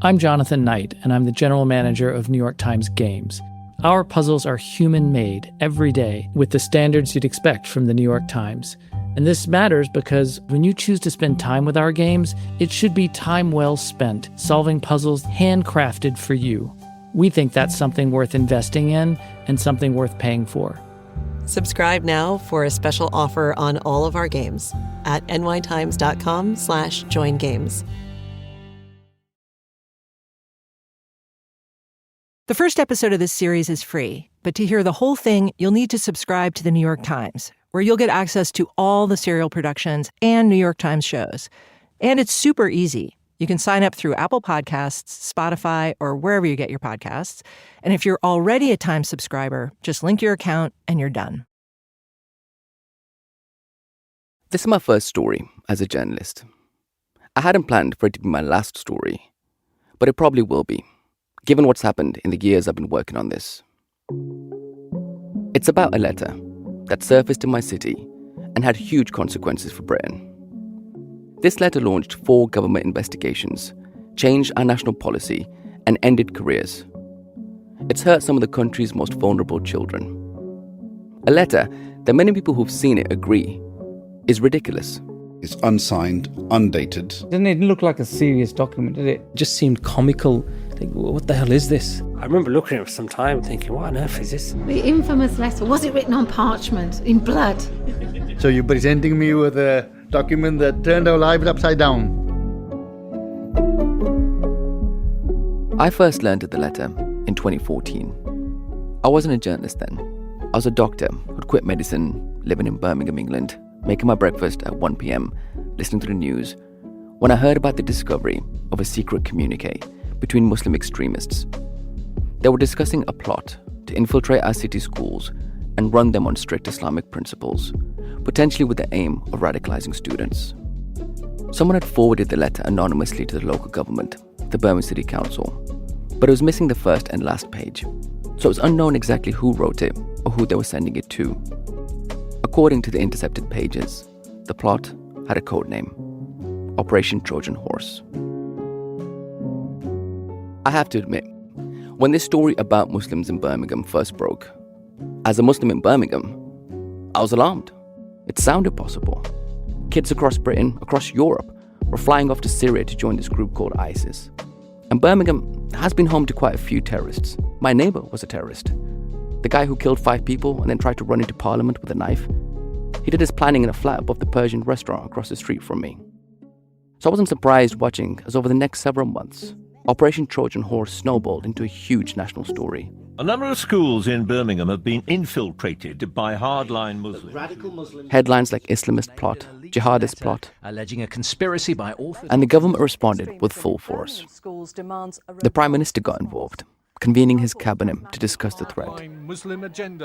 I'm Jonathan Knight, and I'm the general manager of New York Times Games. Our puzzles are human-made every day with the standards you'd expect from the New York Times. And this matters because when you choose to spend time with our games, it should be time well spent solving puzzles handcrafted for you. We think that's something worth investing in and something worth paying for. Subscribe now for a special offer on all of our games at nytimes.com/joingames. The first episode of this series is free, but to hear the whole thing, you'll need to subscribe to the New York Times, where you'll get access to all the serial productions and New York Times shows. And it's super easy. You can sign up through Apple Podcasts, Spotify, or wherever you get your podcasts. And if you're already a Times subscriber, just link your account and you're done. This is my first story as a journalist. I hadn't planned for it to be my last story, but it probably will be, given what's happened in the years I've been working on this. It's about a letter that surfaced in my city and had huge consequences for Britain. This letter launched 4 government investigations, changed our national policy, and ended careers. It's hurt some of the country's most vulnerable children. A letter that many people who've seen it agree is ridiculous. It's unsigned, undated. Didn't it look like a serious document, did it? It just seemed comical. Think, what the hell is this? I remember looking at it for some time thinking, what on earth is this? The infamous letter, was it written on parchment, in blood? So you're presenting me with a document that turned our lives upside down. I first learned of the letter in 2014. I wasn't a journalist then. I was a doctor who'd quit medicine, living in Birmingham, England, making my breakfast at 1 p.m, listening to the news, when I heard about the discovery of a secret communique between Muslim extremists. They were discussing a plot to infiltrate our city schools and run them on strict Islamic principles, potentially with the aim of radicalizing students. Someone had forwarded the letter anonymously to the local government, the Birmingham City Council, but it was missing the first and last page, so it was unknown exactly who wrote it or who they were sending it to. According to the intercepted pages, the plot had a code name: Operation Trojan Horse. I have to admit, when this story about Muslims in Birmingham first broke, as a Muslim in Birmingham, I was alarmed. It sounded possible. Kids across Britain, across Europe, were flying off to Syria to join this group called ISIS. And Birmingham has been home to quite a few terrorists. My neighbour was a terrorist. The guy who killed 5 people and then tried to run into Parliament with a knife. He did his planning in a flat above the Persian restaurant across the street from me. So I wasn't surprised watching as over the next several months, Operation Trojan Horse snowballed into a huge national story. A number of schools in Birmingham have been infiltrated by hardline Muslims. Headlines like Islamist plot, jihadist plot, alleging a conspiracy by authors. And the government responded with full force. The Prime Minister got involved, convening his cabinet to discuss the threat.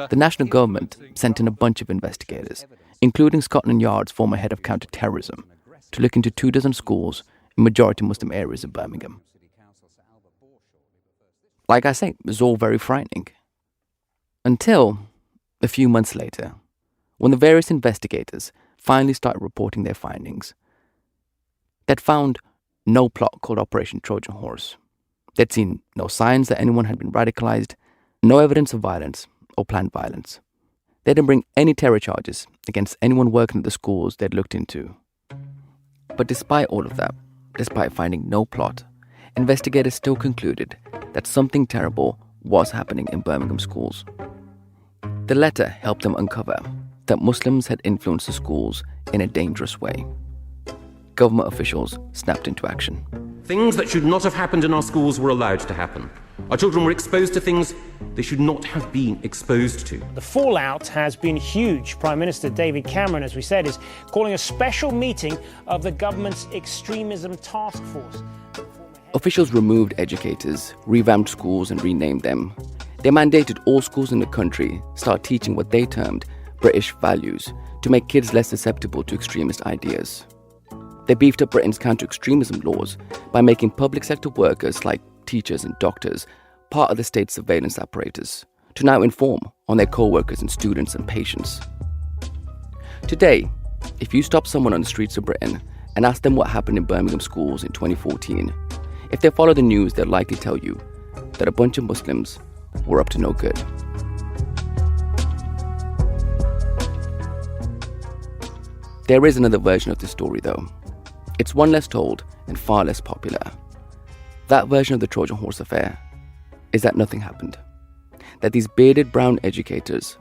The national government sent in a bunch of investigators, including Scotland Yard's former head of counter-terrorism, to look into 24 schools in majority Muslim areas of Birmingham. Like I say, it was all very frightening. Until a few months later, when the various investigators finally started reporting their findings, they'd found no plot called Operation Trojan Horse. They'd seen no signs that anyone had been radicalized, no evidence of violence or planned violence. They didn't bring any terror charges against anyone working at the schools they'd looked into. But despite all of that, despite finding no plot, investigators still concluded that something terrible was happening in Birmingham schools. The letter helped them uncover that Muslims had influenced the schools in a dangerous way. Government officials snapped into action. Things that should not have happened in our schools were allowed to happen. Our children were exposed to things they should not have been exposed to. The fallout has been huge. Prime Minister David Cameron, as we said, is calling a special meeting of the government's extremism task force. Officials removed educators, revamped schools and renamed them. They mandated all schools in the country start teaching what they termed British values to make kids less susceptible to extremist ideas. They beefed up Britain's counter-extremism laws by making public sector workers like teachers and doctors part of the state's surveillance apparatus to now inform on their co-workers and students and patients. Today, if you stop someone on the streets of Britain and ask them what happened in Birmingham schools in 2014, If they follow the news, they'll likely tell you that a bunch of Muslims were up to no good. There is another version of this story, though. It's one less told and far less popular. That version of the Trojan horse affair is that nothing happened. That these bearded brown educators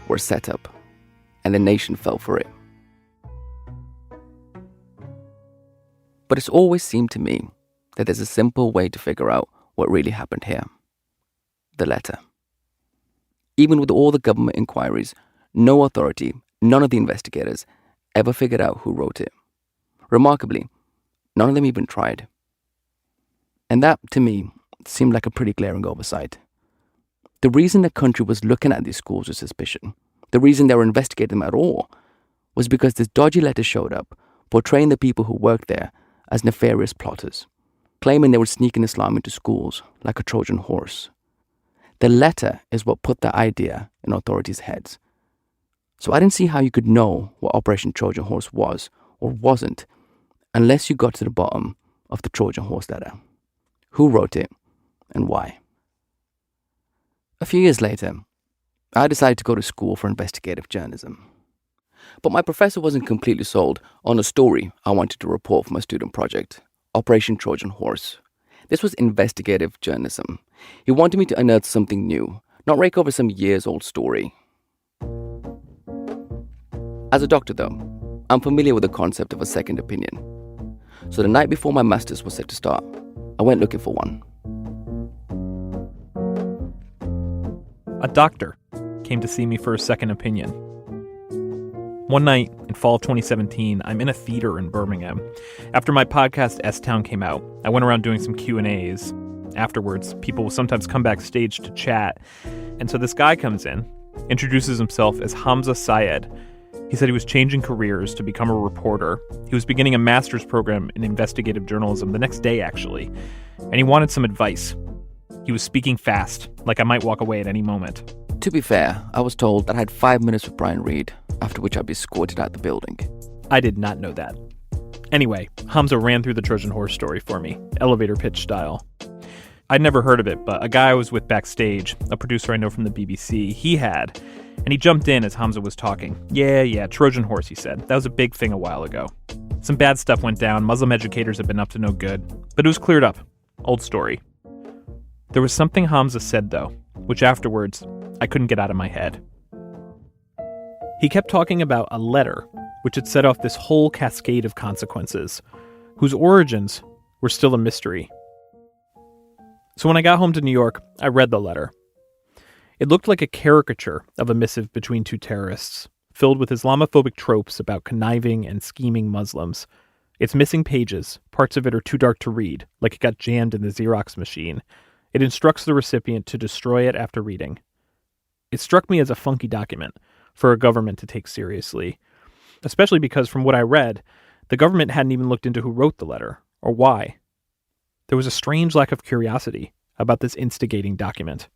were set up, and the nation fell for it. But it's always seemed to me that there's a simple way to figure out what really happened here. The letter. Even with all the government inquiries, no authority, none of the investigators, ever figured out who wrote it. Remarkably, none of them even tried. And that, to me, seemed like a pretty glaring oversight. The reason the country was looking at these schools with suspicion, the reason they were investigating them at all, was because this dodgy letter showed up, portraying the people who worked there as nefarious plotters, claiming they were sneaking Islam into schools like a Trojan horse. The letter is what put the idea in authorities' heads. So I didn't see how you could know what Operation Trojan Horse was or wasn't unless you got to the bottom of the Trojan Horse letter. Who wrote it and why? A few years later, I decided to go to school for investigative journalism. But my professor wasn't completely sold on a story I wanted to report for my student project, Operation Trojan Horse. This was investigative journalism. He wanted me to unearth something new, not rake over some years-old story. As a doctor, though, I'm familiar with the concept of a second opinion. So the night before my master's was set to start, I went looking for one. A doctor came to see me for a second opinion. One night in fall of 2017, I'm in a theater in Birmingham. After my podcast S-Town came out, I went around doing some Q&As. Afterwards, people will sometimes come backstage to chat. And so this guy comes in, introduces himself as Hamza Syed. He said he was changing careers to become a reporter. He was beginning a master's program in investigative journalism the next day, actually. And he wanted some advice. He was speaking fast, like I might walk away at any moment. To be fair, I was told that I had 5 minutes with Brian Reed, after which I'd be escorted out the building. I did not know that. Anyway, Hamza ran through the Trojan Horse story for me, elevator pitch style. I'd never heard of it, but a guy I was with backstage, a producer I know from the BBC, he had. And he jumped in as Hamza was talking. Yeah, Trojan Horse, he said. That was a big thing a while ago. Some bad stuff went down. Muslim educators have been up to no good. But it was cleared up. Old story. There was something Hamza said, though, which afterwards I couldn't get out of my head. He kept talking about a letter which had set off this whole cascade of consequences, whose origins were still a mystery. So when I got home to New York, I read the letter. It looked like a caricature of a missive between two terrorists, filled with Islamophobic tropes about conniving and scheming Muslims. It's missing pages. Parts of it are too dark to read, like it got jammed in the Xerox machine. It instructs the recipient to destroy it after reading. It struck me as a funky document for a government to take seriously, especially because from what I read, the government hadn't even looked into who wrote the letter or why. There was a strange lack of curiosity about this instigating document.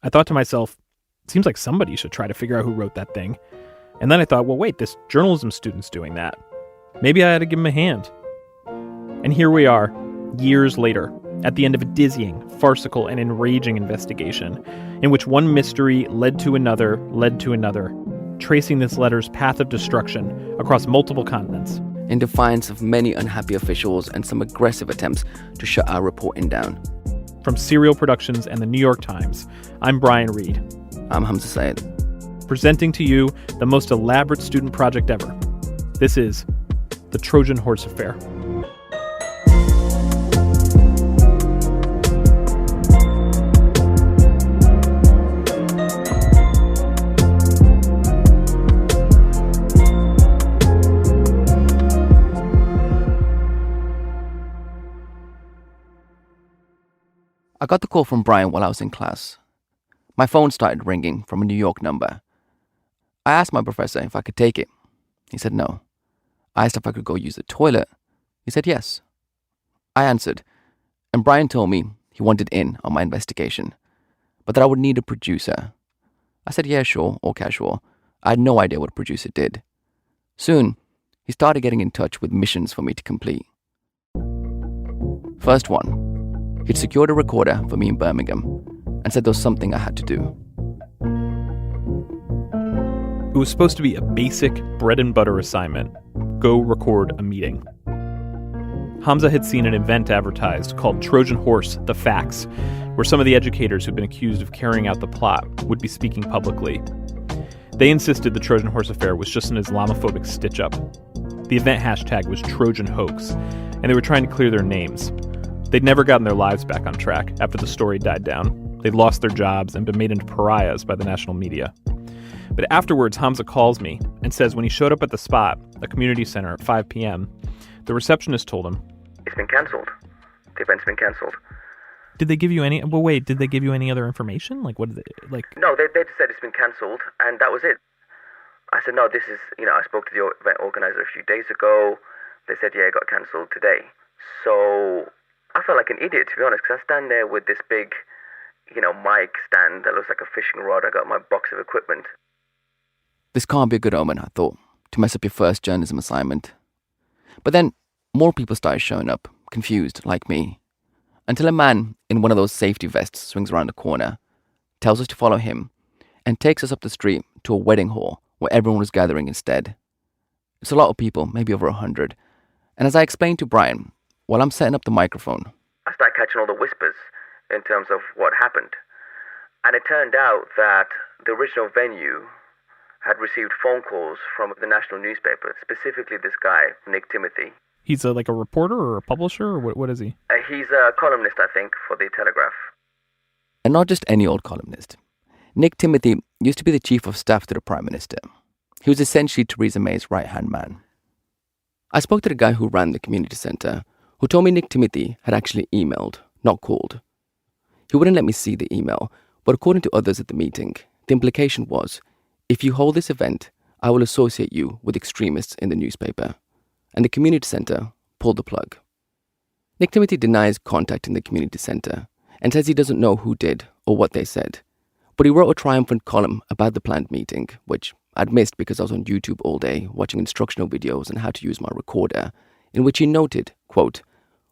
I thought to myself, it seems like somebody should try to figure out who wrote that thing. And then I thought, well, wait, this journalism student's doing that. Maybe I had to give him a hand. And here we are, years later, at the end of a dizzying, farcical, and enraging investigation in which one mystery led to another, tracing this letter's path of destruction across multiple continents. In defiance of many unhappy officials and some aggressive attempts to shut our reporting down. From Serial Productions and the New York Times, I'm Brian Reed. I'm Hamza Syed. Presenting to you the most elaborate student project ever. This is the Trojan Horse Affair. I got the call from Brian while I was in class. My phone started ringing from a New York number. I asked my professor if I could take it. He said no. I asked if I could go use the toilet. He said yes. I answered, and Brian told me he wanted in on my investigation, but that I would need a producer. I said yeah, sure, or casual. I had no idea what a producer did. Soon, he started getting in touch with missions for me to complete. First one, he'd secured a recorder for me in Birmingham and said there was something I had to do. It was supposed to be a basic bread and butter assignment. Go record a meeting. Hamza had seen an event advertised called Trojan Horse, The Facts, where some of the educators who'd been accused of carrying out the plot would be speaking publicly. They insisted the Trojan Horse affair was just an Islamophobic stitch-up. The event hashtag was Trojan Hoax, and they were trying to clear their names. They'd never gotten their lives back on track after the story died down. They'd lost their jobs and been made into pariahs by the national media. But afterwards, Hamza calls me and says when he showed up at the spot, a community center at 5 p.m., the receptionist told him, "It's been cancelled. The event's been cancelled." Did they give you any... Well, wait, did they give you any other information? Like, what did they... Like... No, they just said it's been cancelled, and that was it. I said, no, this is... I spoke to the event organizer a few days ago. They said, yeah, it got cancelled today. So I felt like an idiot, to be honest, because I stand there with this big, mic stand that looks like a fishing rod. I got my box of equipment. This can't be a good omen, I thought, to mess up your first journalism assignment. But then more people started showing up, confused, like me, until a man in one of those safety vests swings around the corner, tells us to follow him, and takes us up the street to a wedding hall where everyone was gathering instead. It's a lot of people, maybe over 100. And as I explained to Brian, while I'm setting up the microphone, I started catching all the whispers in terms of what happened. And it turned out that the original venue had received phone calls from the national newspaper, specifically this guy, Nick Timothy. He's like a reporter or a publisher, or what is he? He's a columnist, I think, for the Telegraph. And not just any old columnist. Nick Timothy used to be the chief of staff to the Prime Minister. He was essentially Theresa May's right-hand man. I spoke to the guy who ran the community centre, who told me Nick Timothy had actually emailed, not called. He wouldn't let me see the email, but according to others at the meeting, the implication was, if you hold this event, I will associate you with extremists in the newspaper. And the community centre pulled the plug. Nick Timothy denies contacting the community centre and says he doesn't know who did or what they said. But he wrote a triumphant column about the planned meeting, which I'd missed because I was on YouTube all day watching instructional videos on how to use my recorder, in which he noted, quote,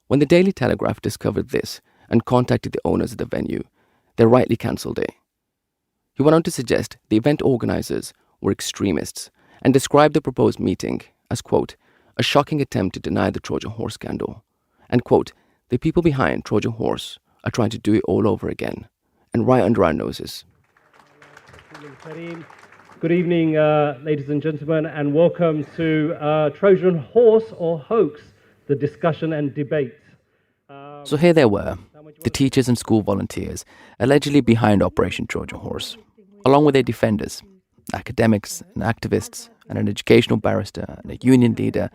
"When the Daily Telegraph discovered this and contacted the owners of the venue, they rightly cancelled it." He went on to suggest the event organisers were extremists and described the proposed meeting as, quote, "a shocking attempt to deny the Trojan Horse scandal," and, quote, "the people behind Trojan Horse are trying to do it all over again, and right under our noses." Good evening, ladies and gentlemen, and welcome to Trojan Horse or Hoax, the discussion and debate. So here they were, the teachers and school volunteers allegedly behind Operation Trojan Horse, along with their defenders, academics and activists, and an educational barrister and a union leader,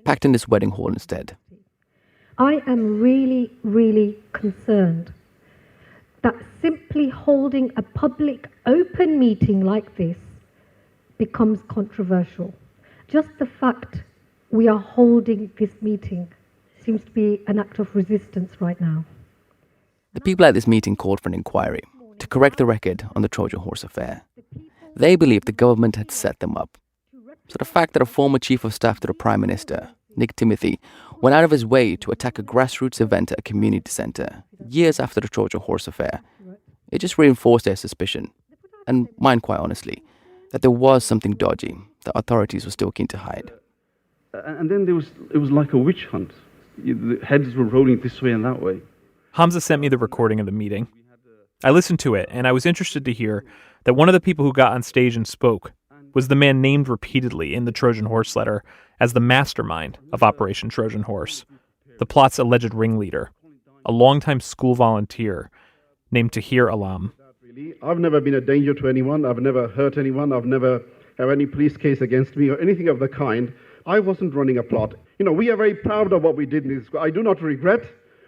packed in this wedding hall instead. I am really, really concerned that simply holding a public open meeting like this becomes controversial. Just the fact we are holding this meeting seems to be an act of resistance right now. The people at this meeting called for an inquiry to correct the record on the Trojan Horse affair. They believed the government had set them up. So the fact that a former chief of staff to the Prime Minister, Nick Timothy, went out of his way to attack a grassroots event at a community centre years after the Trojan Horse affair, it just reinforced their suspicion, and mine quite honestly, that there was something dodgy that authorities were still keen to hide. And then it was like a witch hunt. The heads were rolling this way and that way. Hamza sent me the recording of the meeting. I listened to it, and I was interested to hear that one of the people who got on stage and spoke was the man named repeatedly in the Trojan Horse letter as the mastermind of Operation Trojan Horse, the plot's alleged ringleader, a longtime school volunteer named Tahir Alam. I've never been a danger to anyone. I've never hurt anyone. I've never had any police case against me or anything of the kind. I wasn't running a plot. We are very proud of what we did in this school. I do not regret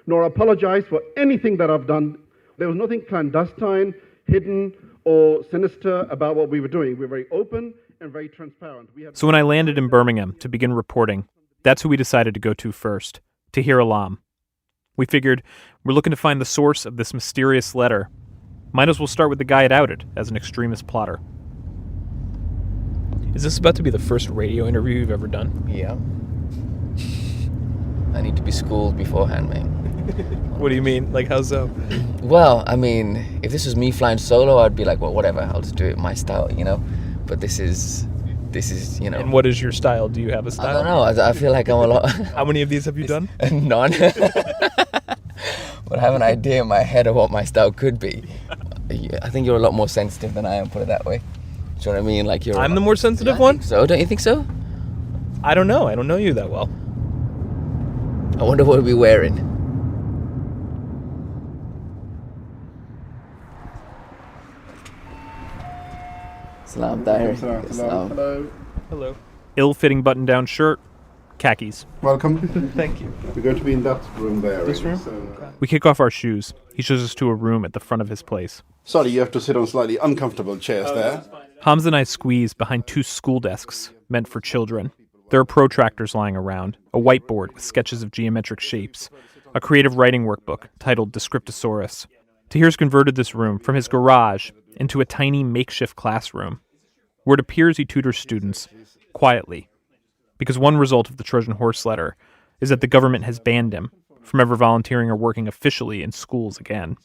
nor apologize for anything that I've done. There was nothing clandestine, hidden, or sinister about what we were doing. We were very open and very transparent. So when I landed in Birmingham to begin reporting, that's who we decided to go to first, Tahir Alam. We figured we're looking to find the source of this mysterious letter. Might as well start with the guy it outed as an extremist plotter. Is this about to be the first radio interview you've ever done? Yeah. I need to be schooled beforehand, mate. What do you mean? Like, how so? Well, I mean, if this was me flying solo, I'd be like, well, whatever, I'll just do it my style, you know? But this is, you know... And what is your style? Do you have a style? I don't know. I feel like I'm a lot... How many of these have you done? None. But I have an idea in my head of what my style could be. I think you're a lot more sensitive than I am, put it that way. Do you know what I mean? Like I'm the more sensitive one? So, don't you think so? I don't know. I don't know you that well. I wonder what we'll be wearing. Salam, Tahir. Hello. Hello. Ill-fitting button-down shirt, khakis. Welcome. Thank you. We're going to be in that room there. This really, room? So, We kick off our shoes. He shows us to a room at the front of his place. Sorry, you have to sit on slightly uncomfortable chairs there. Hamza and I squeeze behind 2 school desks meant for children. There are protractors lying around, a whiteboard with sketches of geometric shapes, a creative writing workbook titled Descriptosaurus. Tahir's converted this room from his garage into a tiny makeshift classroom, where it appears he tutors students quietly, because one result of the Trojan horse letter is that the government has banned him from ever volunteering or working officially in schools again.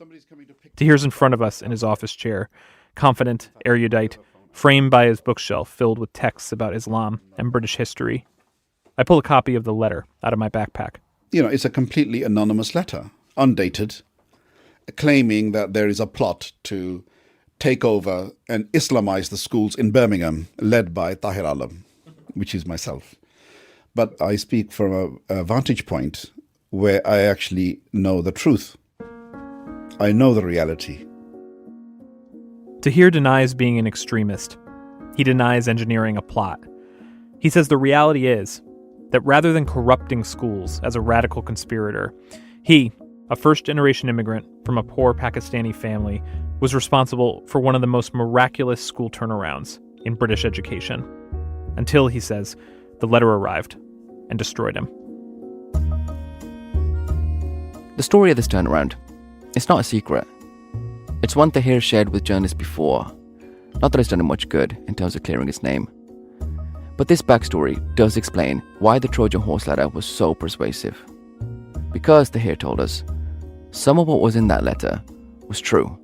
Tahir's in front of us in his office chair, confident, erudite, framed by his bookshelf filled with texts about Islam and British history. I pull a copy of the letter out of my backpack. You know, it's a completely anonymous letter, undated, claiming that there is a plot to take over and Islamize the schools in Birmingham, led by Tahir Alam, which is myself. But I speak from a vantage point where I actually know the truth. I know the reality. Tahir denies being an extremist. He denies engineering a plot. He says the reality is that rather than corrupting schools as a radical conspirator, he, a first-generation immigrant from a poor Pakistani family, was responsible for one of the most miraculous school turnarounds in British education. Until, he says, the letter arrived and destroyed him. The story of this turnaround, it's not a secret. It's one Tahir shared with journalists before. Not that it's done him much good in terms of clearing his name. But this backstory does explain why the Trojan horse letter was so persuasive. Because, Tahir told us, some of what was in that letter was true.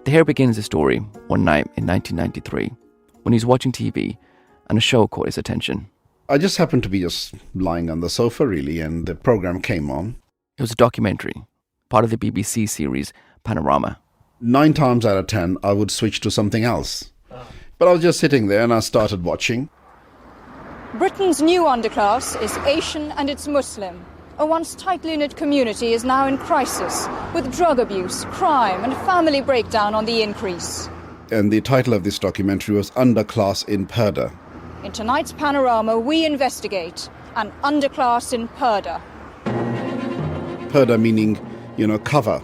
Tahir begins the story one night in 1993 when he's watching TV and a show caught his attention. I just happened to be just lying on the sofa, really, and the program came on. It was a documentary, part of the BBC series Panorama. 9 times out of 10, I would switch to something else. But I was just sitting there and I started watching. Britain's new underclass is Asian and it's Muslim. A once tightly knit community is now in crisis, with drug abuse, crime and family breakdown on the increase. And the title of this documentary was Underclass in Purdah. In tonight's Panorama, we investigate an underclass in Purdah. Purdah meaning, cover.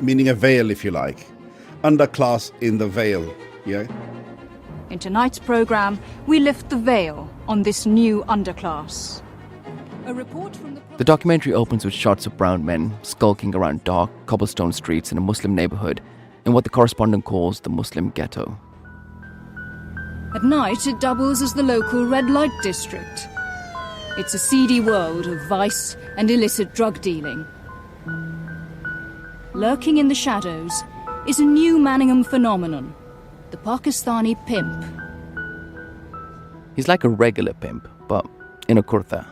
Meaning a veil, if you like. Underclass in the veil, yeah? In tonight's programme, we lift the veil on this new underclass. A report from the documentary opens with shots of brown men skulking around dark cobblestone streets in a Muslim neighbourhood in what the correspondent calls the Muslim ghetto. At night, it doubles as the local red light district. It's a seedy world of vice and illicit drug dealing. Lurking in the shadows is a new Manningham phenomenon, the Pakistani pimp. He's like a regular pimp, but in a kurta.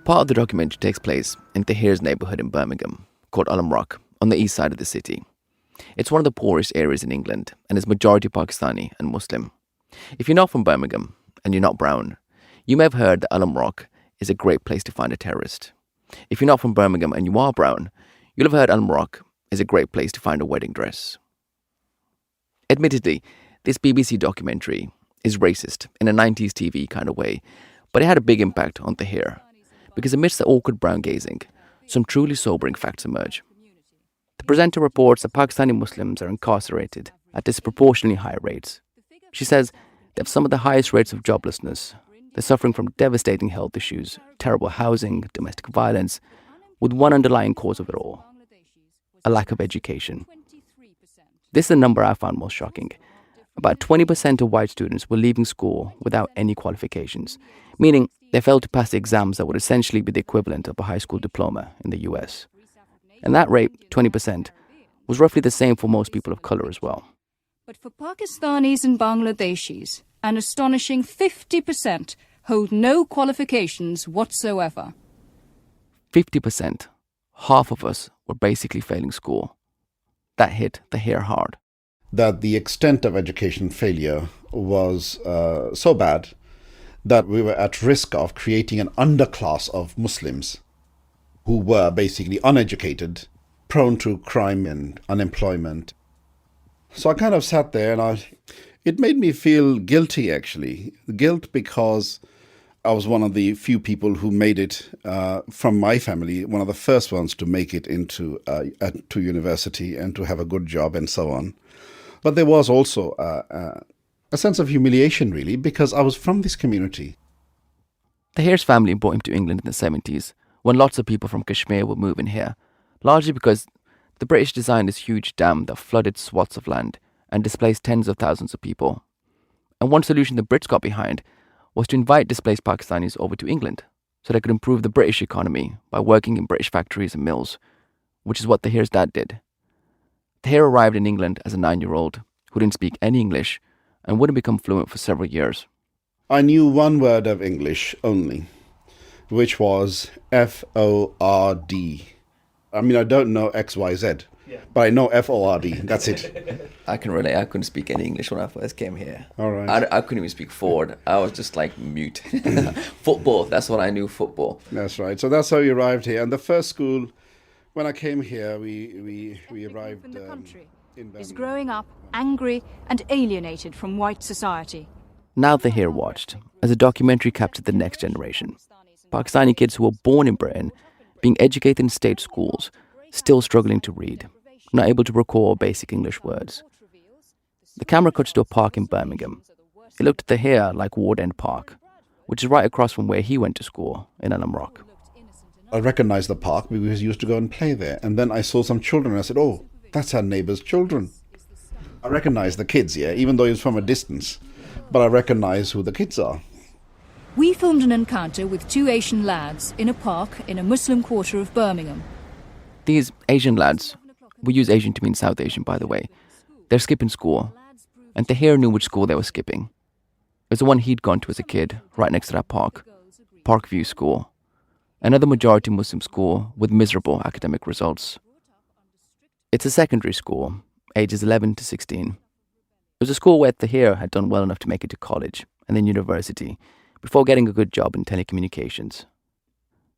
Part of the documentary takes place in Tahir's neighbourhood in Birmingham, called Alam Rock, on the east side of the city. It's one of the poorest areas in England and is majority Pakistani and Muslim. If you're not from Birmingham and you're not brown, you may have heard that Alam Rock is a great place to find a terrorist. If you're not from Birmingham and you are brown, you'll have heard Alam Rock is a great place to find a wedding dress. Admittedly, this BBC documentary is racist in a 90s TV kind of way, but it had a big impact on Tahir, because amidst the awkward brown gazing, some truly sobering facts emerge. The presenter reports that Pakistani Muslims are incarcerated at disproportionately high rates. She says they have some of the highest rates of joblessness. They're suffering from devastating health issues, terrible housing, domestic violence, with one underlying cause of it all: a lack of education. This is the number I found most shocking. About 20% of white students were leaving school without any qualifications, meaning They failed to pass the exams that would essentially be the equivalent of a high school diploma in the US. And that rate, 20%, was roughly the same for most people of color as well. But for Pakistanis and Bangladeshis, an astonishing 50% hold no qualifications whatsoever. 50%. Half of us were basically failing school. That hit the hair hard. That the extent of education failure was so bad that we were at risk of creating an underclass of Muslims who were basically uneducated, prone to crime and unemployment. So I kind of sat there and it made me feel guilty, actually. Guilt because I was one of the few people who made it from my family, one of the first ones to make it into to university and to have a good job and so on. But there was also a sense of humiliation, really, because I was from this community. Tahir's family brought him to England in the 70s, when lots of people from Kashmir were moving here, largely because the British designed this huge dam that flooded swaths of land and displaced tens of thousands of people. And one solution the Brits got behind was to invite displaced Pakistanis over to England so they could improve the British economy by working in British factories and mills, which is what Tahir's dad did. Tahir arrived in England as a 9-year-old who didn't speak any English and wouldn't become fluent for several years. I knew one word of English only, which was F-O-R-D. I mean, I don't know X-Y-Z, but I know F-O-R-D. That's it. I can relate. I couldn't speak any English when I first came here. All right. I couldn't even speak forward. I was just like mute. Football, that's what I knew, football. That's right. So that's how we arrived here. And the first school, when I came here, we arrived in the country in is growing up angry and alienated from white society. Now Tahir watched as a documentary captured the next generation. Pakistani kids who were born in Britain, being educated in state schools, still struggling to read, not able to recall basic English words. The camera cuts to a park in Birmingham. It looked to Tahir like Ward End Park, which is right across from where he went to school in Elm Rock. I recognized the park because we used to go and play there. And then I saw some children and I said, oh, that's our neighbor's children. I recognized the kids, yeah, even though it was from a distance. But I recognize who the kids are. We filmed an encounter with two Asian lads in a park in a Muslim quarter of Birmingham. These Asian lads, we use Asian to mean South Asian, by the way, they're skipping school. And Tahir knew which school they were skipping. It was the one he'd gone to as a kid, right next to that park, Parkview School. Another majority Muslim school with miserable academic results. It's a secondary school, ages 11 to 16. It was a school where Tahir had done well enough to make it to college and then university before getting a good job in telecommunications.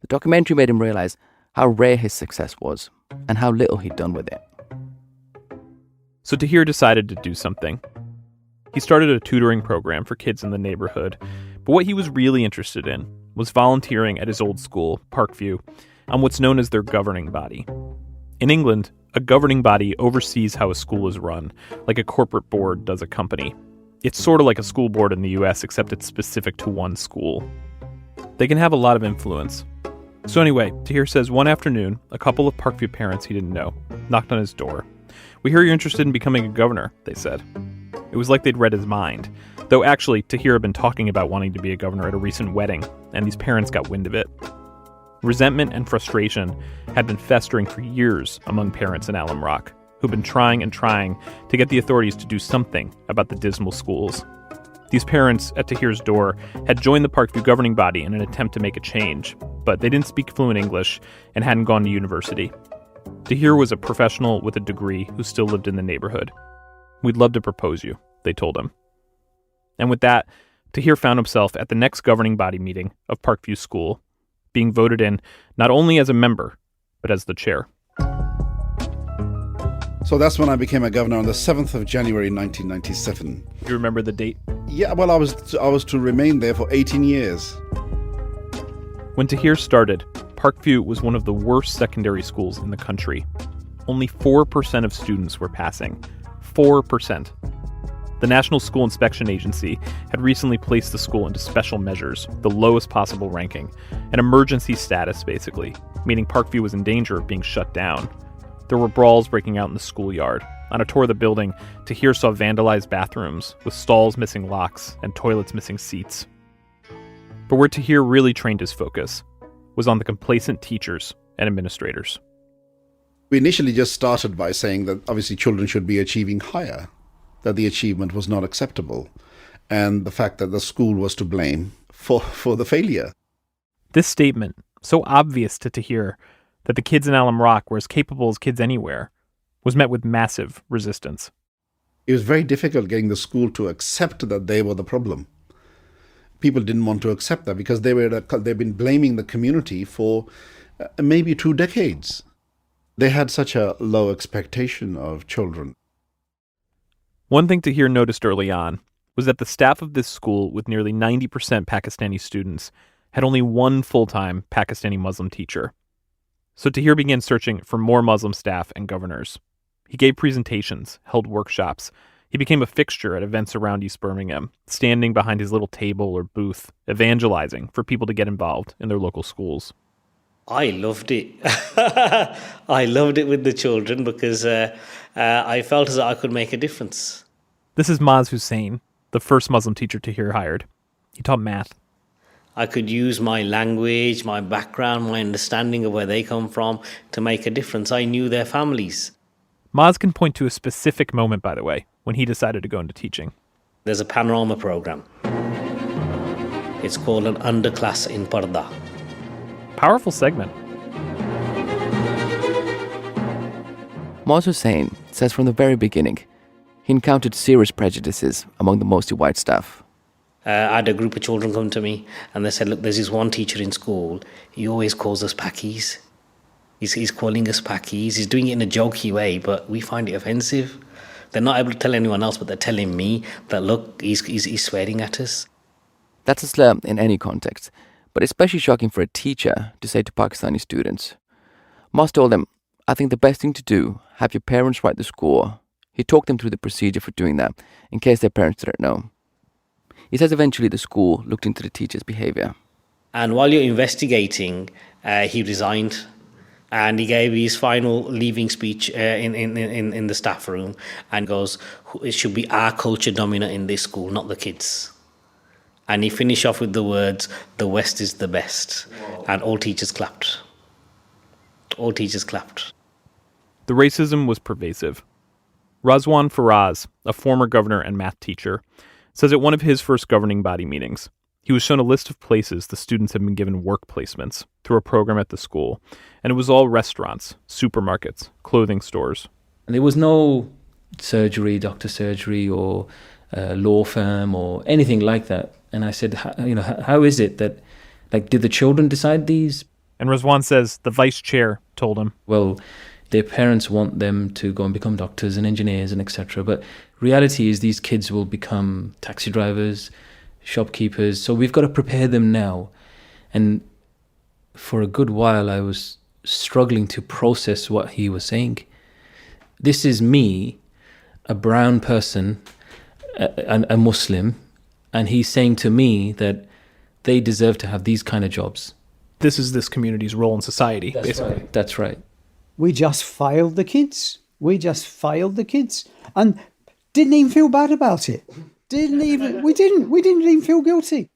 The documentary made him realize how rare his success was and how little he'd done with it. So Tahir decided to do something. He started a tutoring program for kids in the neighborhood, but what he was really interested in was volunteering at his old school, Parkview, on what's known as their governing body. In England, a governing body oversees how a school is run, like a corporate board does a company. It's sort of like a school board in the US, except it's specific to one school. They can have a lot of influence. So anyway, Tahir says one afternoon, a couple of Parkview parents he didn't know knocked on his door. "We hear you're interested in becoming a governor," they said. It was like they'd read his mind. Though actually, Tahir had been talking about wanting to be a governor at a recent wedding, and these parents got wind of it. Resentment and frustration had been festering for years among parents in Elm Rock, who'd been trying and trying to get the authorities to do something about the dismal schools. These parents at Tahir's door had joined the Parkview governing body in an attempt to make a change, but they didn't speak fluent English and hadn't gone to university. Tahir was a professional with a degree who still lived in the neighborhood. "We'd love to propose you," they told him. And with that, Tahir found himself at the next governing body meeting of Parkview School, being voted in not only as a member, but as the chair. So that's when I became a governor on the 7th of January 1997. You remember the date? Yeah, well, I was to remain there for 18 years. When Tahir started, Parkview was one of the worst secondary schools in the country. Only 4% of students were passing. 4%. The National School Inspection Agency had recently placed the school into special measures, the lowest possible ranking, an emergency status basically, meaning Parkview was in danger of being shut down. There were brawls breaking out in the schoolyard. On a tour of the building, Tahir saw vandalized bathrooms with stalls missing locks and toilets missing seats. But where Tahir really trained his focus was on the complacent teachers and administrators. We initially just started by saying that obviously children should be achieving higher, that the achievement was not acceptable, and the fact that the school was to blame for the failure. This statement, so obvious to Tahir that the kids in Alam Rock were as capable as kids anywhere, was met with massive resistance. It was very difficult getting the school to accept that they were the problem. People didn't want to accept that because they've been blaming the community for maybe 2 decades. They had such a low expectation of children. One thing Tahir noticed early on was that the staff of this school, with nearly 90% Pakistani students, had only one full-time Pakistani Muslim teacher. So Tahir began searching for more Muslim staff and governors. He gave presentations, held workshops. He became a fixture at events around East Birmingham, standing behind his little table or booth, evangelizing for people to get involved in their local schools. I loved it. I loved it with the children because I felt as though I could make a difference. This is Maz Hussain, the first Muslim teacher Tahir hired. He taught math. I could use my language, my background, my understanding of where they come from to make a difference. I knew their families. Maz can point to a specific moment, by the way, when he decided to go into teaching. There's a panorama program. It's called an underclass in Parda. Powerful segment. Maz Hussain says from the very beginning, he encountered serious prejudices among the mostly white staff. I had a group of children come to me and they said, look, there's this one teacher in school, he always calls us Pakis. He's calling us Pakis. He's doing it in a jokey way, but we find it offensive. They're not able to tell anyone else, but they're telling me that, look, he's swearing at us. That's a slur in any context, but especially shocking for a teacher to say to Pakistani students. Maz told them, I think the best thing to do, have your parents write the score. He talked them through the procedure for doing that, in case their parents didn't know. He says eventually the school looked into the teacher's behavior. And while you're investigating, he resigned. And he gave his final leaving speech in the staff room and goes, it should be our culture dominant in this school, not the kids. And he finished off with the words, the West is the best. Whoa. And all teachers clapped. All teachers clapped. The racism was pervasive. Razwan Faraz, a former governor and math teacher, says at one of his first governing body meetings, he was shown a list of places the students had been given work placements through a program at the school, and it was all restaurants, supermarkets, clothing stores. And there was no surgery, doctor surgery, or law firm, or anything like that. And I said, how is it that, did the children decide these? And Razwan says the vice chair told him, well, their parents want them to go and become doctors and engineers and etc. But reality is these kids will become taxi drivers, shopkeepers, so we've got to prepare them now. And for a good while I was struggling to process what he was saying. This is me, a brown person, a Muslim, and he's saying to me that they deserve to have these kind of jobs. This is this community's role in society, basically. Right. That's right. We just failed the kids. And didn't even feel bad about it. We didn't even feel guilty.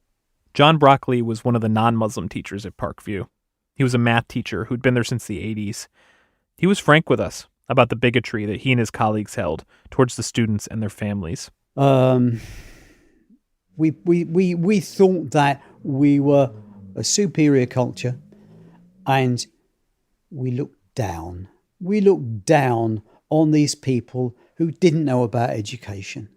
John Broccoli was one of the non-Muslim teachers at Parkview. He was a math teacher who'd been there since the 80s. He was frank with us about the bigotry that he and his colleagues held towards the students and their families. We thought that we were a superior culture, and we looked down. We looked down on these people who didn't know about education.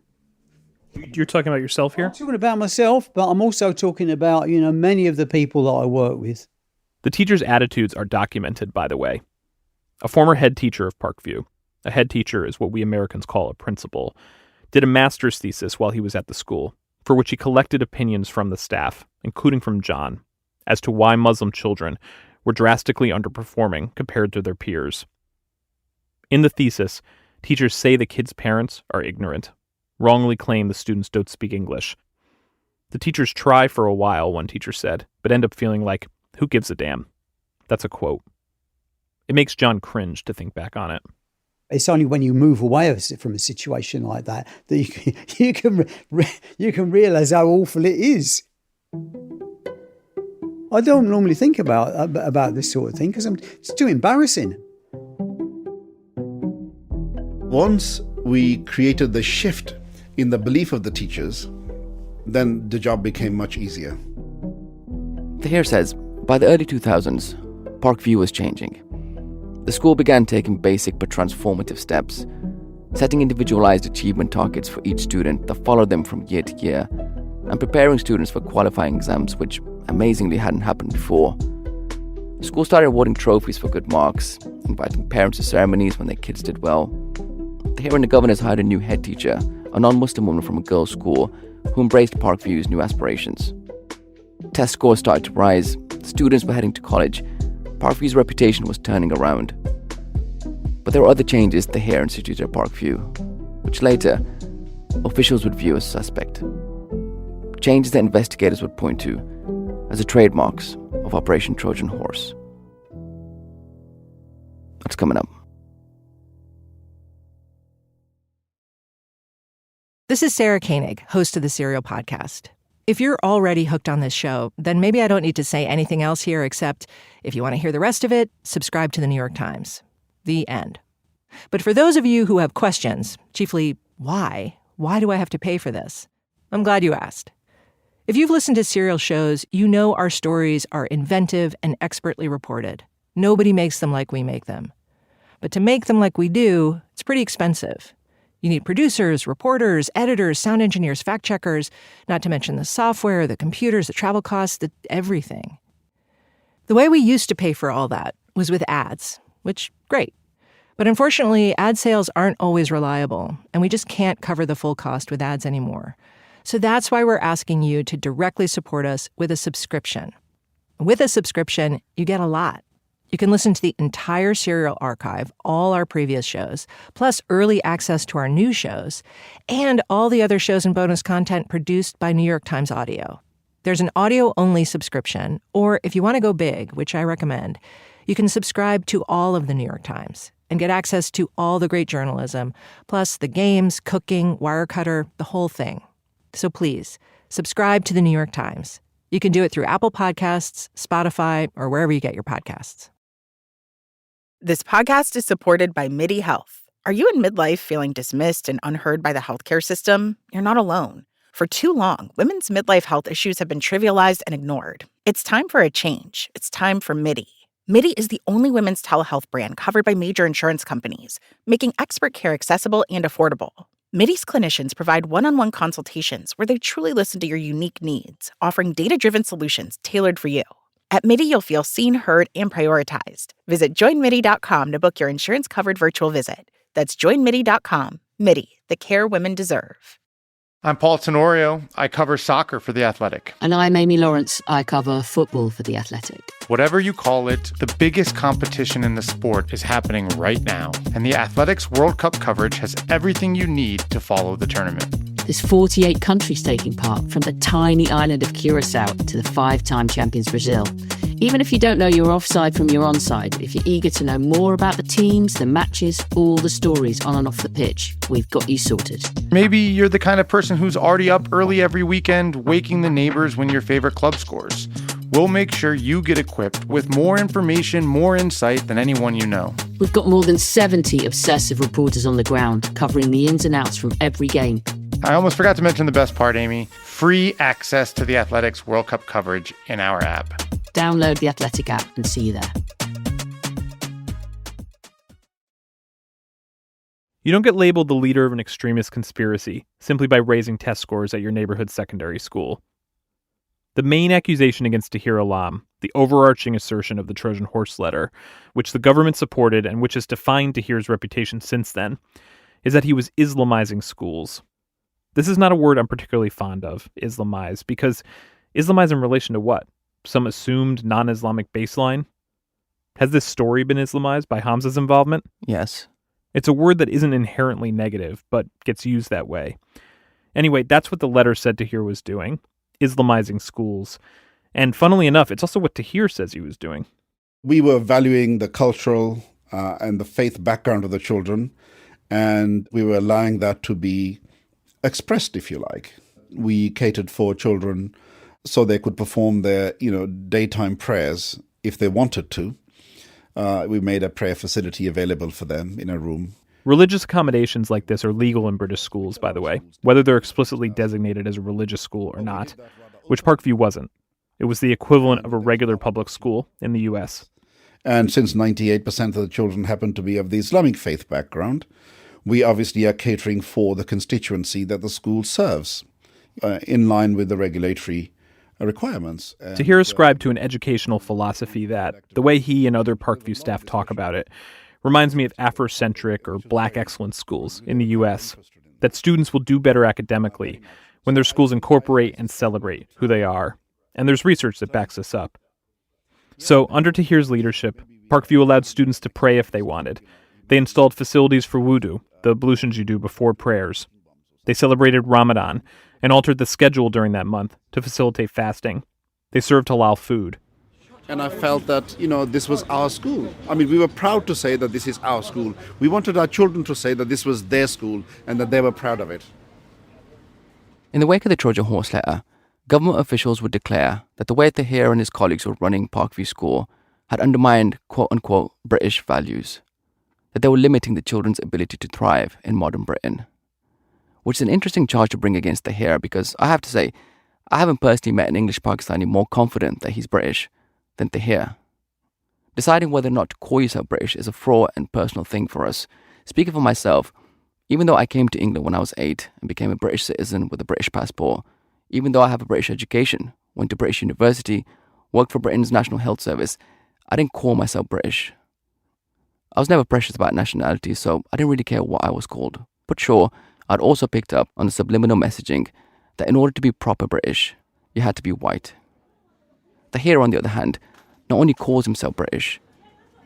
You're talking about yourself here? I'm talking about myself, but I'm also talking about, many of the people that I work with. The teachers' attitudes are documented, by the way. A former head teacher of Parkview, a head teacher is what we Americans call a principal, did a master's thesis while he was at the school, for which he collected opinions from the staff, including from John, as to why Muslim children were drastically underperforming compared to their peers. In the thesis, teachers say the kids' parents are ignorant, wrongly claim the students don't speak English. The teachers try for a while, one teacher said, but end up feeling like, who gives a damn? That's a quote. It makes John cringe to think back on it. It's only when you move away from a situation like that you can realize how awful it is. I don't normally think about this sort of thing because it's too embarrassing. Once we created the shift in the belief of the teachers, then the job became much easier. Tahir says, by the early 2000s, Parkview was changing. The school began taking basic but transformative steps, setting individualized achievement targets for each student that followed them from year to year, and preparing students for qualifying exams, which amazingly hadn't happened before. The school started awarding trophies for good marks, inviting parents to ceremonies when their kids did well. Tahir and the governors hired a new head teacher, a non-Muslim woman from a girls' school, who embraced Parkview's new aspirations. Test scores started to rise, students were heading to college, Parkview's reputation was turning around. But there were other changes Tahir instituted at Parkview, which later officials would view as suspect. Changes that investigators would point to as the trademarks of Operation Trojan Horse. That's coming up. This is Sarah Koenig, host of the Serial Podcast. If you're already hooked on this show, then maybe I don't need to say anything else here except if you want to hear the rest of it, subscribe to the New York Times. The end. But for those of you who have questions, chiefly why? Why do I have to pay for this? I'm glad you asked. If you've listened to Serial shows, you know our stories are inventive and expertly reported. Nobody makes them like we make them. But to make them like we do, it's pretty expensive. You need producers, reporters, editors, sound engineers, fact checkers, not to mention the software, the computers, the travel costs, everything. The way we used to pay for all that was with ads, which, great. But unfortunately, ad sales aren't always reliable, and we just can't cover the full cost with ads anymore. So that's why we're asking you to directly support us with a subscription. With a subscription, you get a lot. You can listen to the entire Serial archive, all our previous shows, plus early access to our new shows, and all the other shows and bonus content produced by New York Times Audio. There's an audio-only subscription, or if you want to go big, which I recommend, you can subscribe to all of the New York Times and get access to all the great journalism, plus the games, cooking, Wirecutter, the whole thing. So please, subscribe to the New York Times. You can do it through Apple Podcasts, Spotify, or wherever you get your podcasts. This podcast is supported by MIDI Health. Are you in midlife feeling dismissed and unheard by the healthcare system? You're not alone. For too long, women's midlife health issues have been trivialized and ignored. It's time for a change. It's time for MIDI. MIDI is the only women's telehealth brand covered by major insurance companies, making expert care accessible and affordable. MIDI's clinicians provide one-on-one consultations where they truly listen to your unique needs, offering data-driven solutions tailored for you. At MIDI, you'll feel seen, heard, and prioritized. Visit joinmidi.com to book your insurance-covered virtual visit. That's joinmidi.com. MIDI, the care women deserve. I'm Paul Tenorio. I cover soccer for The Athletic. And I'm Amy Lawrence. I cover football for The Athletic. Whatever you call it, the biggest competition in the sport is happening right now. And The Athletic's World Cup coverage has everything you need to follow the tournament. There's 48 countries taking part, from the tiny island of Curacao to the 5-time champions Brazil. Even if you don't know your offside from your onside, if you're eager to know more about the teams, the matches, all the stories on and off the pitch, we've got you sorted. Maybe you're the kind of person who's already up early every weekend, waking the neighbors when your favorite club scores. We'll make sure you get equipped with more information, more insight than anyone you know. We've got more than 70 obsessive reporters on the ground, covering the ins and outs from every game. I almost forgot to mention the best part, Amy. Free access to The Athletic's World Cup coverage in our app. Download the Athletic app and see you there. You don't get labeled the leader of an extremist conspiracy simply by raising test scores at your neighborhood secondary school. The main accusation against Tahir Alam, the overarching assertion of the Trojan Horse letter, which the government supported and which has defined Tahir's reputation since then, is that he was Islamizing schools. This is not a word I'm particularly fond of, Islamize, because Islamize in relation to what? Some assumed non-Islamic baseline? Has this story been Islamized by Hamza's involvement? Yes. It's a word that isn't inherently negative, but gets used that way. Anyway, that's what the letter said Tahir was doing, Islamizing schools. And funnily enough, it's also what Tahir says he was doing. We were valuing the cultural and the faith background of the children, and we were allowing that to be expressed, if you like. We catered for children so they could perform their, daytime prayers if they wanted to. We made a prayer facility available for them in a room. Religious accommodations like this are legal in British schools, by the way, whether they're explicitly designated as a religious school or not, which Parkview wasn't. It was the equivalent of a regular public school in the U.S. And since 98% of the children happen to be of the Islamic faith background, we obviously are catering for the constituency that the school serves, in line with the regulatory requirements. Tahir ascribed to an educational philosophy that, the way he and other Parkview staff talk about it, reminds me of Afrocentric or Black excellence schools in the U.S., that students will do better academically when their schools incorporate and celebrate who they are. And there's research that backs this up. So, under Tahir's leadership, Parkview allowed students to pray if they wanted. They installed facilities for wudu, the ablutions you do before prayers. They celebrated Ramadan and altered the schedule during that month to facilitate fasting. They served halal food. And I felt that, this was our school. I mean, we were proud to say that this is our school. We wanted our children to say that this was their school and that they were proud of it. In the wake of the Trojan Horse letter, government officials would declare that the way Tahir and his colleagues were running Parkview School had undermined quote-unquote British values, that they were limiting the children's ability to thrive in modern Britain. Which is an interesting charge to bring against Tahir because I have to say, I haven't personally met an English Pakistani more confident that he's British than Tahir. Deciding whether or not to call yourself British is a fraught and personal thing for us. Speaking for myself, even though I came to England when I was 8 and became a British citizen with a British passport, even though I have a British education, went to British university, worked for Britain's National Health Service, I didn't call myself British. I was never precious about nationality, so I didn't really care what I was called. But sure, I'd also picked up on the subliminal messaging that in order to be proper British, you had to be white. Tahir, on the other hand, not only calls himself British,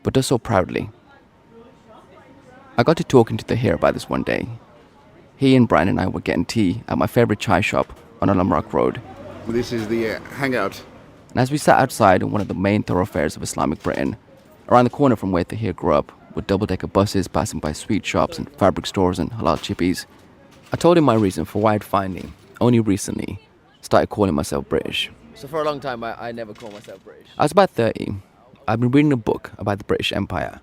but does so proudly. I got to talking to Tahir about this one day. He and Brian and I were getting tea at my favourite chai shop on Alamrock Road. This is the hangout. And as we sat outside in one of the main thoroughfares of Islamic Britain, around the corner from where Tahir grew up, with double-decker buses passing by sweet shops and fabric stores and halal chippies, I told him my reason for why I'd finally, only recently, started calling myself British. So for a long time, I never called myself British. I was about 30. I'd been reading a book about the British Empire,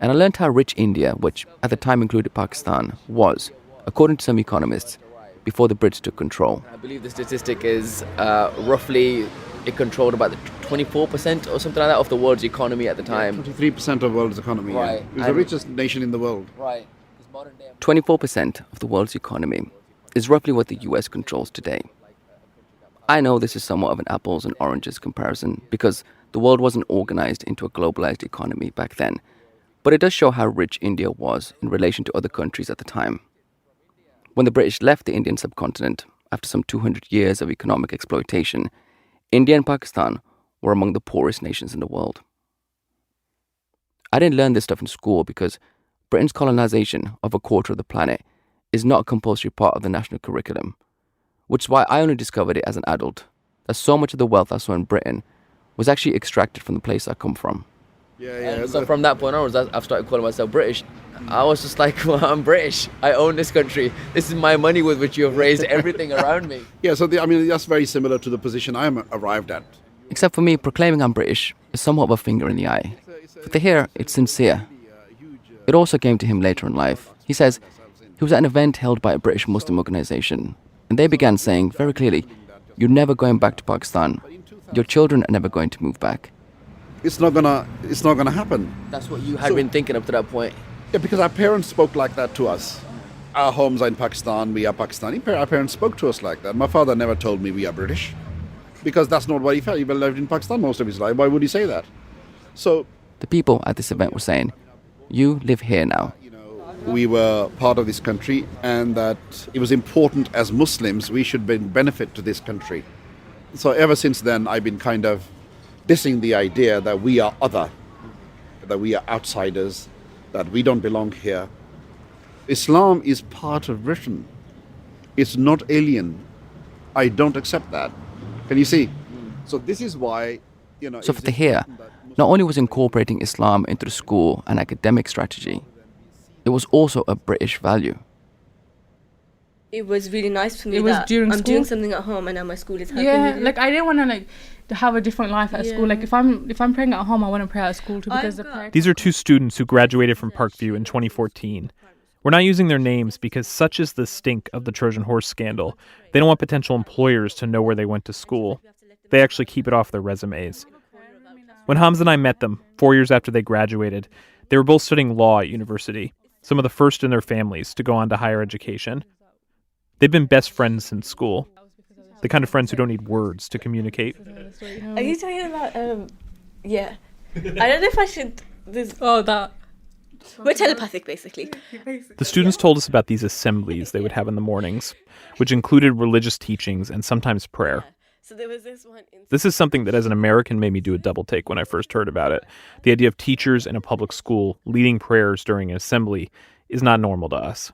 and I learned how rich India, which at the time included Pakistan, was, according to some economists, before the Brits took control. I believe the statistic is roughly it controlled about 24% or something like that of the world's economy at the time. 23% of the world's economy. Right. It was the richest nation in the world. Right. 24% of the world's economy is roughly what the US controls today. I know this is somewhat of an apples and oranges comparison because the world wasn't organized into a globalized economy back then, but it does show how rich India was in relation to other countries at the time. When the British left the Indian subcontinent after some 200 years of economic exploitation, India and Pakistan were among the poorest nations in the world. I didn't learn this stuff in school because Britain's colonization of a quarter of the planet is not a compulsory part of the national curriculum, which is why I only discovered it as an adult, that so much of the wealth I saw in Britain was actually extracted from the place I come from. And so from that point onwards, I've started calling myself British. I was just like, well, I'm British. I own this country. This is my money with which you have raised everything around me. Yeah, so that's very similar to the position I'm arrived at. Except for me, proclaiming I'm British is somewhat of a finger in the eye. For Tahir, it's sincere. It also came to him later in life. He says he was at an event held by a British Muslim organisation, and they began saying very clearly, you're never going back to Pakistan. Your children are never going to move back. It's not gonna happen. That's what you had been thinking up to that point. Yeah, because our parents spoke like that to us. Our homes are in Pakistan, we are Pakistani. Our parents spoke to us like that. My father never told me we are British, because that's not what he felt. He lived in Pakistan most of his life. Why would he say that? So the people at this event were saying, you live here now. We were part of this country, and that it was important as Muslims we should benefit to this country. So ever since then, I've been kind of dissing the idea that we are other, that we are outsiders, that we don't belong here. Islam is part of Britain. It's not alien. I don't accept that. Can you see? So this is why, So for Tahir, not only was incorporating Islam into the school an academic strategy, it was also a British value. it was really nice for me. It was that during I'm school. doing something at home and now my school is helping Yeah, me. like I didn't want to to have a different life at school. Like if I'm praying at home, I want to pray at school too because the prayer. These are two students who graduated from Parkview in 2014. We're not using their names because such is the stink of the Trojan horse scandal. They don't want potential employers to know where they went to school. They actually keep it off their resumes. When Hamza and I met them, 4 years after they graduated, they were both studying law at university, some of the first in their families to go on to higher education. They've been best friends since school, the kind of friends who don't need words to communicate. Are you talking about, yeah. I don't know if I should... that... We're telepathic, basically. The students told us about these assemblies they would have in the mornings, which included religious teachings and sometimes prayer. So there was this one... This is something that as an American made me do a double take when I first heard about it. The idea of teachers in a public school leading prayers during an assembly is not normal to us.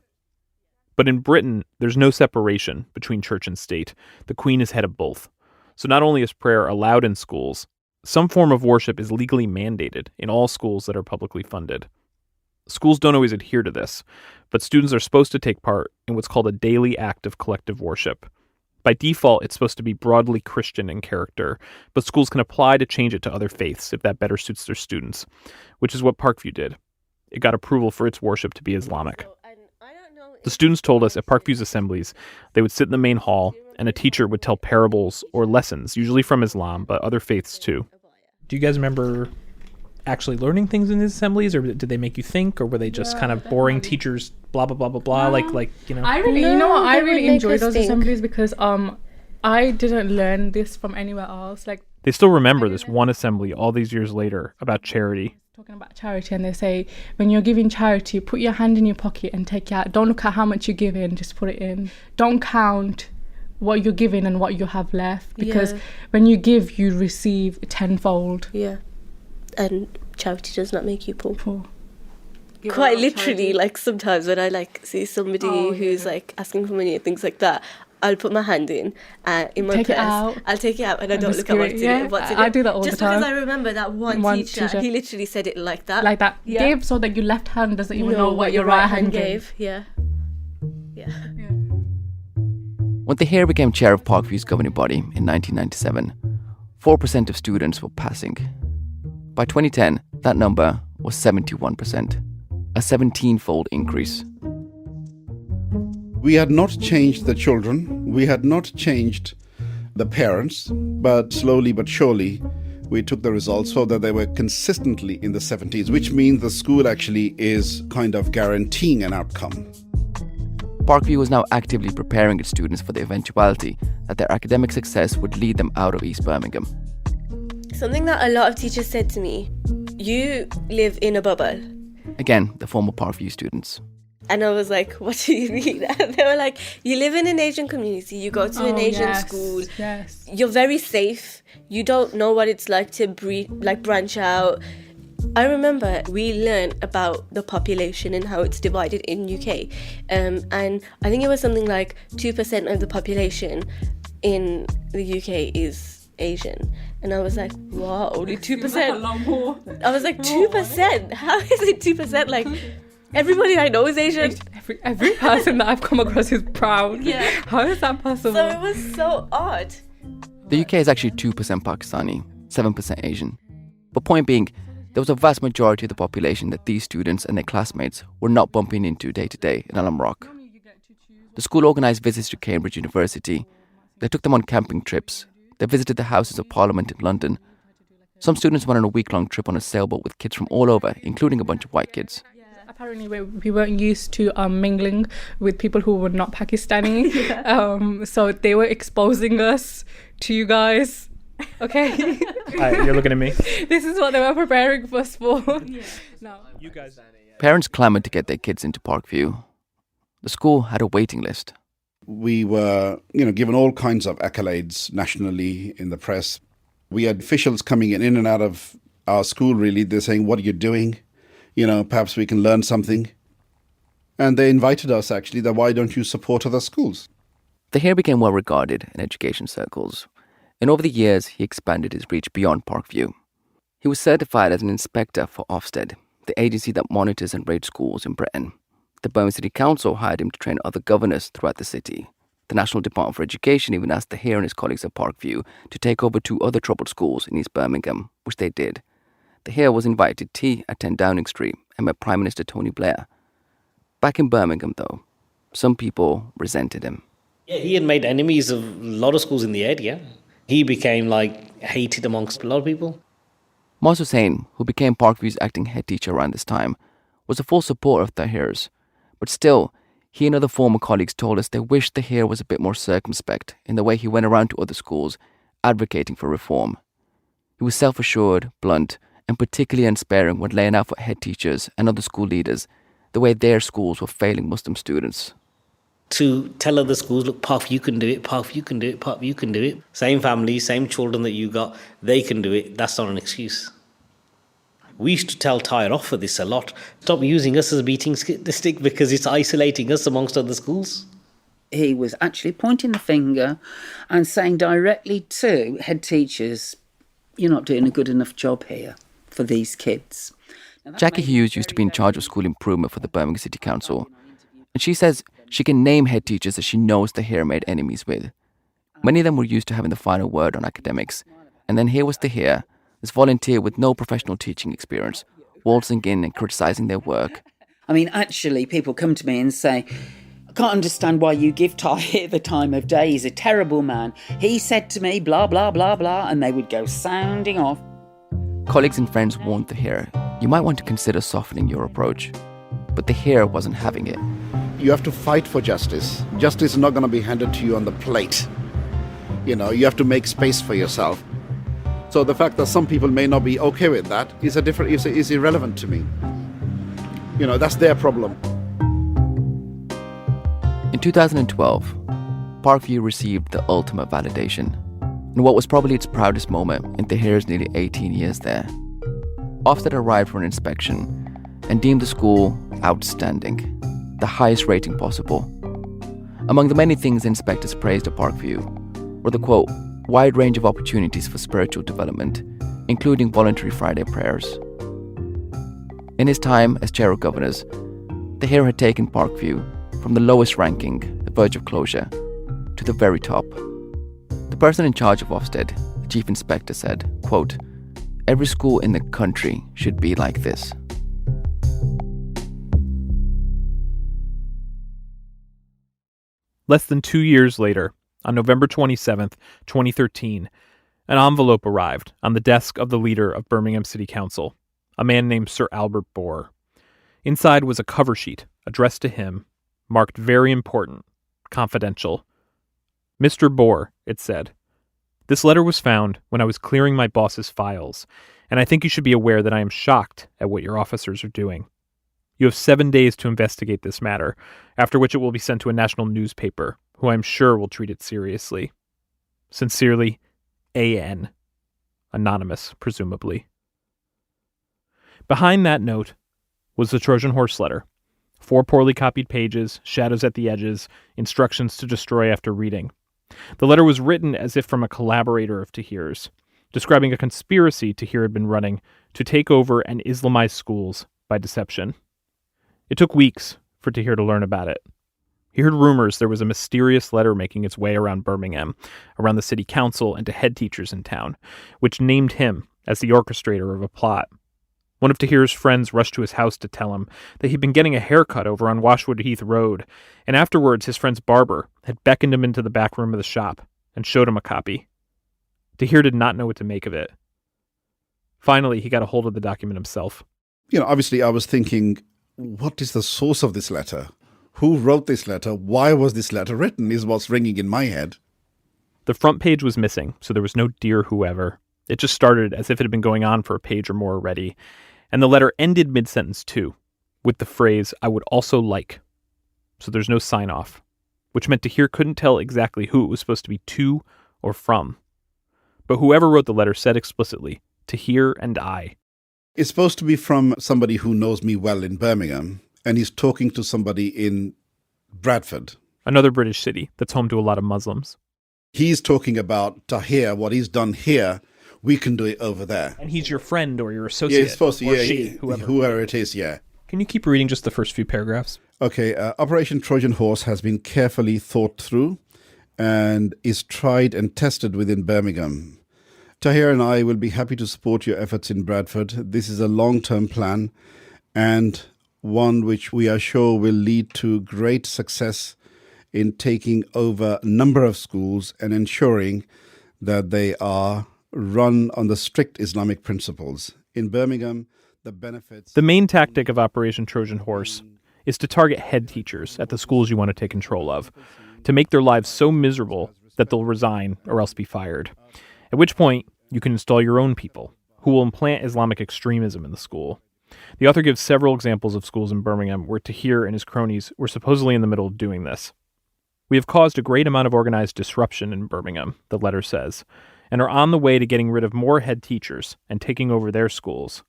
But in Britain, there's no separation between church and state. The Queen is head of both. So not only is prayer allowed in schools, some form of worship is legally mandated in all schools that are publicly funded. Schools don't always adhere to this, but students are supposed to take part in what's called a daily act of collective worship. By default, it's supposed to be broadly Christian in character, but schools can apply to change it to other faiths if that better suits their students, which is what Parkview did. It got approval for its worship to be Islamic. The students told us at Parkview's assemblies, they would sit in the main hall, and a teacher would tell parables or lessons, usually from Islam, but other faiths too. Do you guys remember actually learning things in these assemblies, or did they make you think, or were they just kind of boring teachers, blah, blah, blah, blah, blah, like, you know? I really enjoyed those assemblies because I didn't learn this from anywhere else. Like They still remember this one assembly all these years later about charity. Talking about charity, and they say when you're giving charity, put your hand in your pocket and take it out. Don't look at how much you're giving, just put it in. Don't count what you're giving and what you have left, because when you give, you receive tenfold. Yeah, and charity does not make you poor. Quite literally, like sometimes when I see somebody who's asking for money and things like that, I'll put my hand in my Take purse. it out. I'll take it out and I don't look at what's in it. I do that all the time. Just because I remember that one teacher, he literally said it like that. Like that. Yeah. Give so that your left hand doesn't even know what your right hand gave. Yeah. When Tahir became chair of Parkview's governing body in 1997, 4% of students were passing. By 2010, that number was 71%, a 17-fold increase. We had not changed the children, we had not changed the parents, but slowly but surely we took the results so that they were consistently in the 70s, which means the school actually is kind of guaranteeing an outcome. Parkview was now actively preparing its students for the eventuality that their academic success would lead them out of East Birmingham. Something that a lot of teachers said to me, you live in a bubble. Again, the former Parkview students. And I was like, what do you mean? And they were like, you live in an Asian community, you go to an Asian school, you're very safe, you don't know what it's like to branch out. I remember we learned about the population and how it's divided in UK. And I think it was something like 2% of the population in the UK is Asian. And I was like, wow, only 2%? A lot more. I was like, 2%? How is it 2%? Like, everybody I know is Asian. Every person that I've come across is proud. Yeah. How is that possible? So it was so odd. The UK is actually 2% Pakistani, 7% Asian. But point being, there was a vast majority of the population that these students and their classmates were not bumping into day to day in Alam Rock. The school organised visits to Cambridge University. They took them on camping trips. They visited the Houses of Parliament in London. Some students went on a week-long trip on a sailboat with kids from all over, including a bunch of white kids. Apparently we weren't used to mingling with people who were not Pakistani. So they were exposing us to you guys. Okay. You're looking at me. This is what they were preparing us for. No. You guys. Parents clamoured to get their kids into Parkview. The school had a waiting list. We were, given all kinds of accolades nationally in the press. We had officials coming in and out of our school, really. They're saying, what are you doing? Perhaps we can learn something. And they invited us, actually, that why don't you support other schools? Tahir became well regarded in education circles. And over the years, he expanded his reach beyond Parkview. He was certified as an inspector for Ofsted, the agency that monitors and rates schools in Britain. The Birmingham City Council hired him to train other governors throughout the city. The National Department for Education even asked Tahir and his colleagues at Parkview to take over 2 other troubled schools in East Birmingham, which they did. Tahir was invited to tea at 10 Downing Street and met Prime Minister Tony Blair. Back in Birmingham, though, some people resented him. Yeah, he had made enemies of a lot of schools in the area. He became, hated amongst a lot of people. Moz Hussain, who became Parkview's acting head teacher around this time, was a full supporter of Tahir's. But still, he and other former colleagues told us they wished Tahir was a bit more circumspect in the way he went around to other schools, advocating for reform. He was self-assured, blunt, and particularly unsparing when laying out for head teachers and other school leaders the way their schools were failing Muslim students. To tell other schools, look, Park, you can do it, Park, you can do it, Park, you can do it. Same family, same children that you got, they can do it. That's not an excuse. We used to tell Tahir off for this a lot. Stop using us as a beating stick because it's isolating us amongst other schools. He was actually pointing the finger and saying directly to head teachers, you're not doing a good enough job here for these kids. Jackie Hughes used to be in charge of school improvement for the Birmingham City Council, and she says she can name head teachers that she knows Tahir made enemies with. Many of them were used to having the final word on academics, and then here was Tahir, this volunteer with no professional teaching experience, waltzing in and criticising their work. I mean, actually, people come to me and say, I can't understand why you give Tahir the time of day. He's a terrible man. He said to me, blah, blah, blah, blah, and they would go sounding off. Colleagues and friends warned Tahir, you might want to consider softening your approach. But Tahir wasn't having it. You have to fight for justice. Justice is not going to be handed to you on the plate. You have to make space for yourself. So the fact that some people may not be okay with that is irrelevant to me. That's their problem. In 2012, Parkview received the ultimate validation, and what was probably its proudest moment in Tahir's nearly 18 years there. Ofsted arrived for an inspection and deemed the school outstanding, the highest rating possible. Among the many things the inspectors praised at Parkview were the, quote, wide range of opportunities for spiritual development, including voluntary Friday prayers. In his time as chair of governors, Tahir had taken Parkview from the lowest ranking, the verge of closure, to the very top. The person in charge of Ofsted, the chief inspector, said, quote, every school in the country should be like this. Less than 2 years later, on November 27th, 2013, an envelope arrived on the desk of the leader of Birmingham City Council, a man named Sir Albert Bohr. Inside was a cover sheet addressed to him, marked very important, confidential. Mr. Bohr, it said, this letter was found when I was clearing my boss's files, and I think you should be aware that I am shocked at what your officers are doing. You have 7 days to investigate this matter, after which it will be sent to a national newspaper, who I'm sure will treat it seriously. Sincerely, A.N. Anonymous, presumably. Behind that note was the Trojan horse letter. 4 poorly copied pages, shadows at the edges, instructions to destroy after reading. The letter was written as if from a collaborator of Tahir's, describing a conspiracy Tahir had been running to take over and Islamize schools by deception. It took weeks for Tahir to learn about it. He heard rumors there was a mysterious letter making its way around Birmingham, around the city council and to head teachers in town, which named him as the orchestrator of a plot. One of Tahir's friends rushed to his house to tell him that he'd been getting a haircut over on Washwood Heath Road, and afterwards his friend's barber had beckoned him into the back room of the shop and showed him a copy. Tahir did not know what to make of it. Finally, he got a hold of the document himself. Obviously I was thinking, what is the source of this letter? Who wrote this letter? Why was this letter written is what's ringing in my head. The front page was missing, so there was no dear whoever. It just started as if it had been going on for a page or more already. And the letter ended mid-sentence too, with the phrase, I would also like. So there's no sign-off, which meant Tahir couldn't tell exactly who it was supposed to be to or from. But whoever wrote the letter said explicitly, Tahir and I. It's supposed to be from somebody who knows me well in Birmingham, and he's talking to somebody in Bradford. Another British city that's home to a lot of Muslims. He's talking about Tahir, what he's done here, we can do it over there. And he's your friend or your associate, yeah, he's supposed to, or she, whoever it is, yeah. Can you keep reading just the first few paragraphs? Okay, Operation Trojan Horse has been carefully thought through and is tried and tested within Birmingham. Tahir and I will be happy to support your efforts in Bradford. This is a long-term plan and one which we are sure will lead to great success in taking over a number of schools and ensuring that they are run on the strict Islamic principles. In Birmingham, the benefits... The main tactic of Operation Trojan Horse is to target head teachers at the schools you want to take control of, to make their lives so miserable that they'll resign or else be fired. At which point, you can install your own people, who will implant Islamic extremism in the school. The author gives several examples of schools in Birmingham where Tahir and his cronies were supposedly in the middle of doing this. We have caused a great amount of organized disruption in Birmingham, the letter says, and are on the way to getting rid of more head teachers and taking over their schools.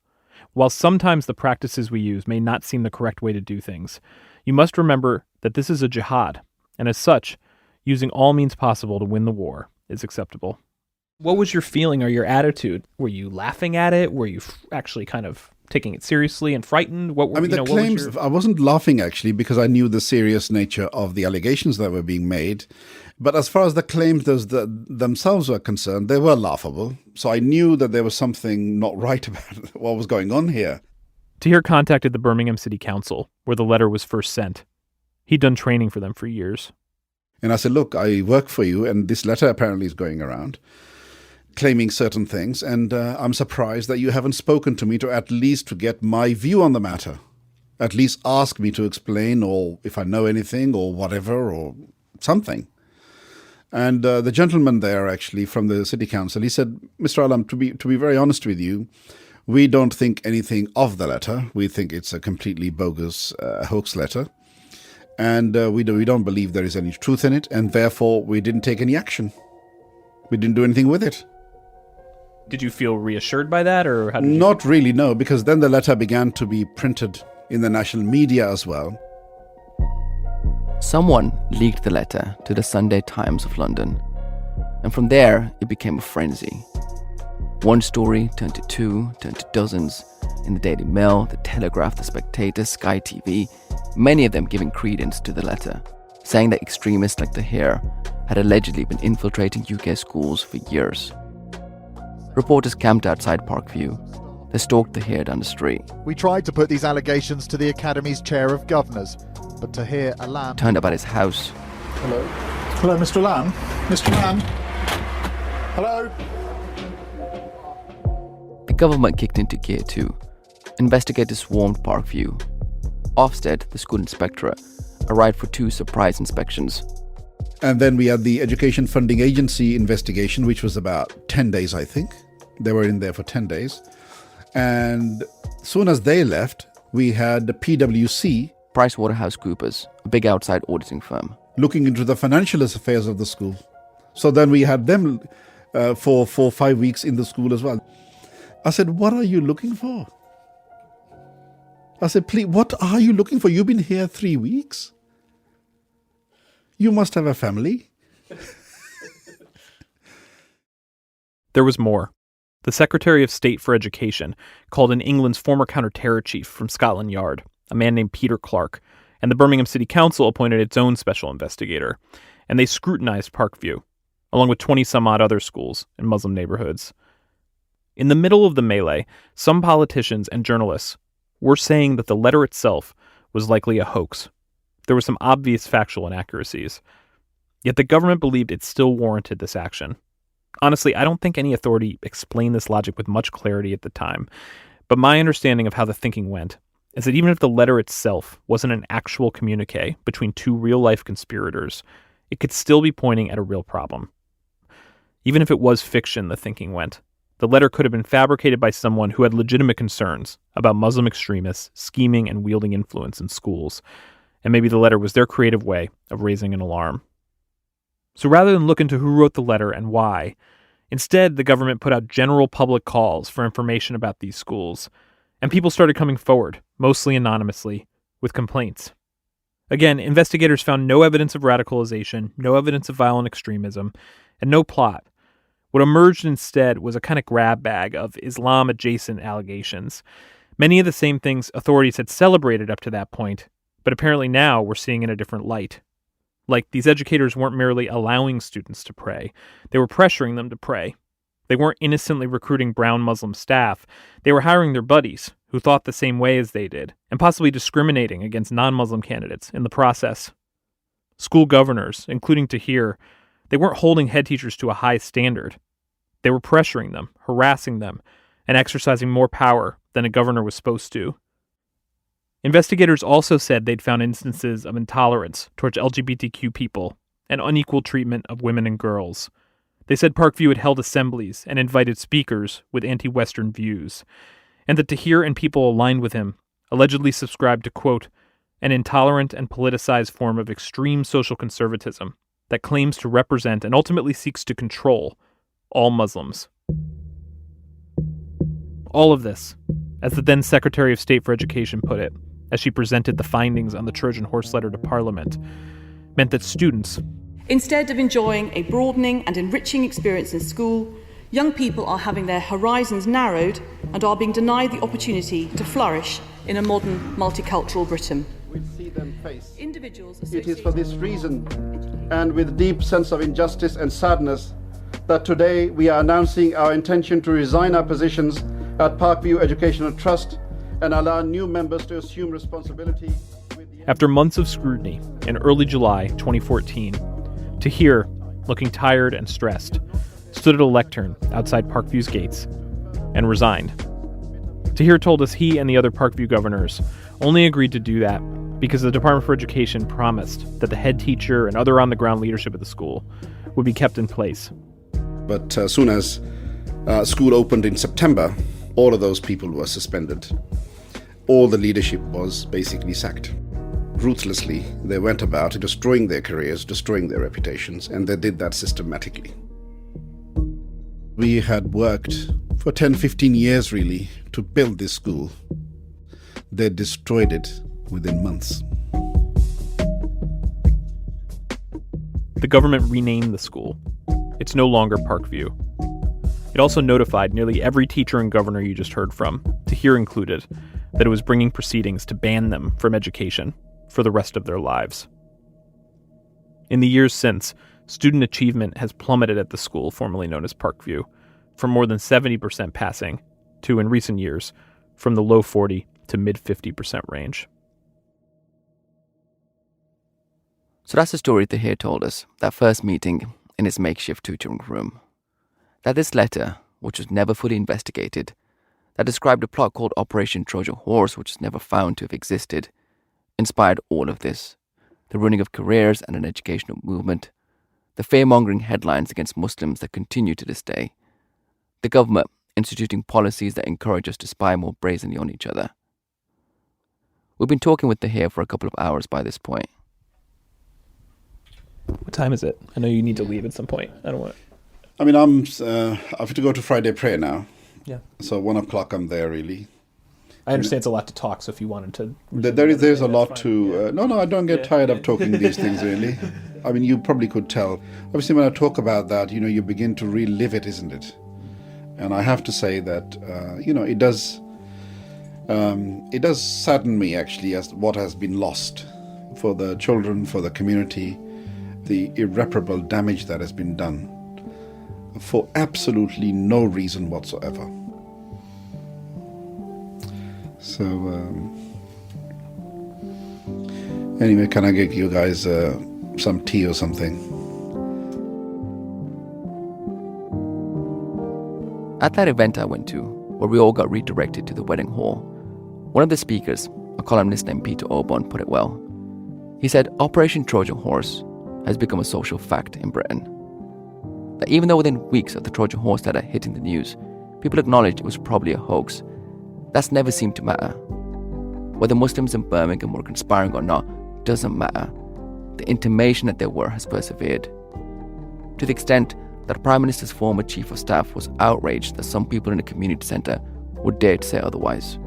While sometimes the practices we use may not seem the correct way to do things, you must remember that this is a jihad, and as such, using all means possible to win the war is acceptable. What was your feeling or your attitude? Were you laughing at it? Were you actually kind of taking it seriously and frightened? The claims, I wasn't laughing actually because I knew the serious nature of the allegations that were being made. But as far as the claims themselves were concerned, they were laughable. So I knew that there was something not right about what was going on here. Tahir contacted the Birmingham City Council, where the letter was first sent. He'd done training for them for years. And I said, look, I work for you, and this letter apparently is going around, claiming certain things, and I'm surprised that you haven't spoken to me to at least to get my view on the matter. At least ask me to explain, or if I know anything, or whatever, or something. And the gentleman there, actually, from the city council, he said, Mr. Alam, to be very honest with you, we don't think anything of the letter. We think it's a completely bogus hoax letter. And we don't believe there is any truth in it, and therefore we didn't take any action. We didn't do anything with it. Did you feel reassured by that, or how did you... Not really, no, because then the letter began to be printed in the national media as well. Someone leaked the letter to the Sunday Times of London, and from there it became a frenzy. One story turned to two, turned to dozens, in the Daily Mail, the Telegraph, the Spectator, Sky TV, many of them giving credence to the letter, saying that extremists like Tahir had allegedly been infiltrating UK schools for years. Reporters camped outside Parkview. They stalked Tahir down the street. We tried to put these allegations to the Academy's chair of governors, but Tahir Alam turned up at his house. Hello? Hello, Mr. Alam? Mr. Alam? Hello? The government kicked into gear too. Investigators swarmed Parkview. Ofsted, the school inspectorate, arrived for 2 surprise inspections. And then we had the Education Funding Agency investigation, which was about 10 days, I think. They were in there for 10 days. And as soon as they left, we had the PwC, PricewaterhouseCoopers, a big outside auditing firm, looking into the financial affairs of the school. So then we had them for 5 weeks in the school as well. I said, what are you looking for? I said, please, what are you looking for? You've been here 3 weeks. You must have a family. There was more. The Secretary of State for Education called in England's former counter-terror chief from Scotland Yard, a man named Peter Clark, and the Birmingham City Council appointed its own special investigator, and they scrutinized Parkview, along with 20-some-odd other schools in Muslim neighborhoods. In the middle of the melee, some politicians and journalists were saying that the letter itself was likely a hoax. There were some obvious factual inaccuracies. Yet the government believed it still warranted this action. Honestly, I don't think any authority explained this logic with much clarity at the time, but my understanding of how the thinking went is that even if the letter itself wasn't an actual communique between 2 real-life conspirators, it could still be pointing at a real problem. Even if it was fiction, the thinking went, the letter could have been fabricated by someone who had legitimate concerns about Muslim extremists scheming and wielding influence in schools, and maybe the letter was their creative way of raising an alarm. So rather than look into who wrote the letter and why, instead the government put out general public calls for information about these schools, and people started coming forward, mostly anonymously, with complaints. Again, investigators found no evidence of radicalization, no evidence of violent extremism, and no plot. What emerged instead was a kind of grab bag of Islam-adjacent allegations. Many of the same things authorities had celebrated up to that point, But apparently now we're seeing in a different light. Like, these educators weren't merely allowing students to pray, they were pressuring them to pray. They weren't innocently recruiting brown Muslim staff. They were hiring their buddies who thought the same way as they did, and possibly discriminating against non-Muslim candidates in the process. School governors, including Tahir, they weren't holding head teachers to a high standard. They were pressuring them, harassing them, and exercising more power than a governor was supposed to. Investigators also said they'd found instances of intolerance towards LGBTQ people and unequal treatment of women and girls. They said Parkview had held assemblies and invited speakers with anti-Western views, and that Tahir and people aligned with him allegedly subscribed to, quote, an intolerant and politicized form of extreme social conservatism that claims to represent and ultimately seeks to control all Muslims. All of this, as the then Secretary of State for Education put it, as she presented the findings on the Trojan Horse letter to Parliament, meant that students, instead of enjoying a broadening and enriching experience in school, young people are having their horizons narrowed and are being denied the opportunity to flourish in a modern, multicultural Britain. We see them face. It is for this reason, and with deep sense of injustice and sadness, that today we are announcing our intention to resign our positions at Parkview Educational Trust and allow new members to assume responsibility. After months of scrutiny, in early July 2014, Tahir, looking tired and stressed, stood at a lectern outside Parkview's gates and resigned. Tahir told us he and the other Parkview governors only agreed to do that because the Department for Education promised that the head teacher and other on-the-ground leadership of the school would be kept in place. But as soon as school opened in September, all of those people were suspended. All the leadership was basically sacked. Ruthlessly, they went about destroying their careers, destroying their reputations, and they did that systematically. We had worked for 10, 15 years, really, to build this school. They destroyed it within months. The government renamed the school. It's no longer Parkview. It also notified nearly every teacher and governor you just heard from, Tahir included, that it was bringing proceedings to ban them from education for the rest of their lives. In the years since, student achievement has plummeted at the school formerly known as Parkview, from more than 70% passing to, in recent years, from the low 40 to mid 50% range. So that's the story Tahir told us, that first meeting in his makeshift tutoring room. That this letter, which was never fully investigated, that described a plot called Operation Trojan Horse, which is never found to have existed, inspired all of this. The ruining of careers and an educational movement, the fear-mongering headlines against Muslims that continue to this day, the government instituting policies that encourage us to spy more brazenly on each other. We've been talking with Tahir for a couple of hours by this point. What time is it? I know you need to leave at some point. I don't want. I mean, I have to go to Friday prayer now. Yeah. So 1 o'clock I'm there, really. I understand it's a lot to talk, so if you wanted to... There's a lot to... No, I don't get tired of talking these things, really. I mean, you probably could tell. Obviously, when I talk about that, you begin to relive it, isn't it? And I have to say that, it does sadden me, actually, as what has been lost for the children, for the community, the irreparable damage that has been done for absolutely no reason whatsoever. So, anyway, can I get you guys some tea or something? At that event I went to, where we all got redirected to the wedding hall, one of the speakers, a columnist named Peter Aubon, put it well. He said Operation Trojan Horse has become a social fact in Britain. That even though within weeks of the Trojan Horse letter hitting the news, people acknowledged it was probably a hoax, that's never seemed to matter. Whether Muslims in Birmingham were conspiring or not doesn't matter. The intimation that they were has persevered. To the extent that the Prime Minister's former Chief of Staff was outraged that some people in the community centre would dare to say otherwise.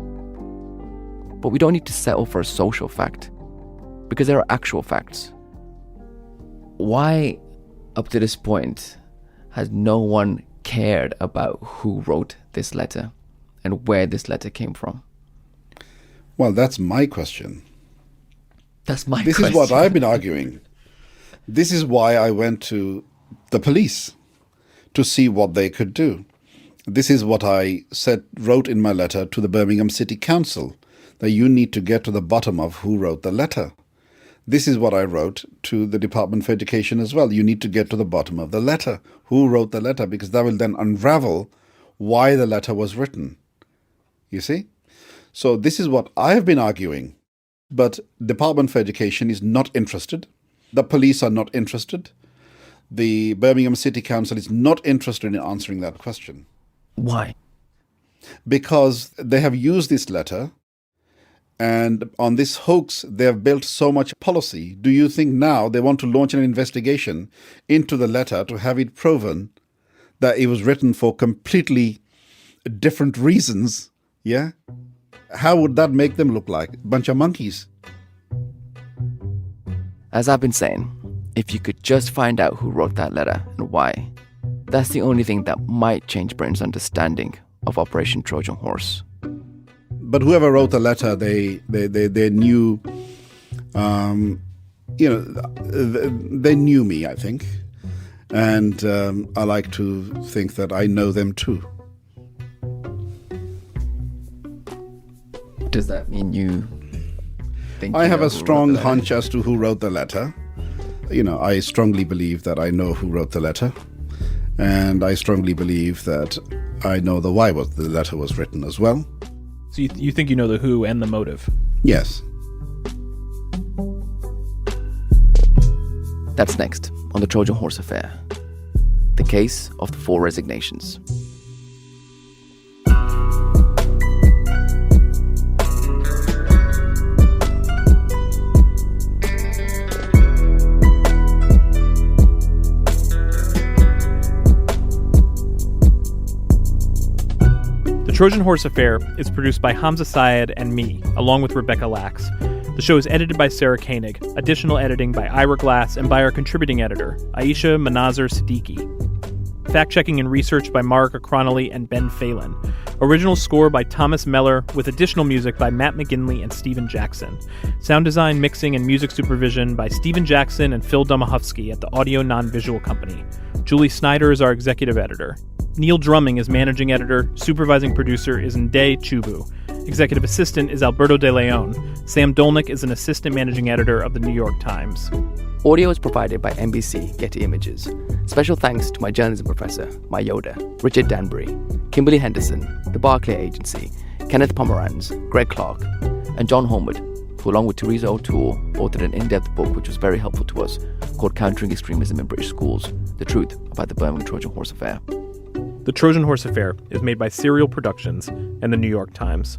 But we don't need to settle for a social fact, because there are actual facts. Why, up to this point, has no one cared about who wrote this letter and where this letter came from? Well, that's my question. That's my This question. is what I've been arguing. This is why I went to the police to see what they could do. This is what I wrote in my letter to the Birmingham City Council, that you need to get to the bottom of who wrote the letter. This is what I wrote to the Department for Education as well. You need to get to the bottom of the letter. Who wrote the letter? Because that will then unravel why the letter was written. You see? So this is what I have been arguing. But Department for Education is not interested. The police are not interested. The Birmingham City Council is not interested in answering that question. Why? Because they have used this letter, and on this hoax, they have built so much policy. Do you think now they want to launch an investigation into the letter to have it proven that it was written for completely different reasons? Yeah? How would that make them look like? A bunch of monkeys. As I've been saying, if you could just find out who wrote that letter and why, that's the only thing that might change Britain's understanding of Operation Trojan Horse. But whoever wrote the letter, they knew, they knew me, I think. And I like to think that I know them too. Does that mean you think I you have know a who strong wrote the letter? hunch as to who wrote the letter. I strongly believe that I know who wrote the letter. And I strongly believe that I know the why the letter was written as well. So you think you know the who and the motive? Yes. That's next on the Trojan Horse affair. The case of the 4 resignations. The Trojan Horse Affair is produced by Hamza Syed and me, along with Rebecca Lax. The show is edited by Sarah Koenig, additional editing by Ira Glass, and by our contributing editor, Aisha Manazar Siddiqui. Fact-checking and research by Marika Cronley and Ben Phelan. Original score by Thomas Meller, with additional music by Matt McGinley and Stephen Jackson. Sound design, mixing, and music supervision by Stephen Jackson and Phil Domahufsky at the Audio Non-Visual Company. Julie Snyder is our executive editor. Neil Drumming is managing editor. Supervising producer is Nde Chubu. Executive assistant is Alberto De Leon. Sam Dolnick is an assistant managing editor of the New York Times. Audio is provided by NBC Getty Images. Special thanks to my journalism professor, my Yoda, Richard Danbury, Kimberly Henderson, the Barclay Agency, Kenneth Pomeranz, Greg Clark, and John Holmwood, who along with Teresa O'Toole authored an in-depth book which was very helpful to us called Countering Extremism in British Schools, The Truth About the Birmingham Trojan Horse Affair. The Trojan Horse Affair is made by Serial Productions and the New York Times.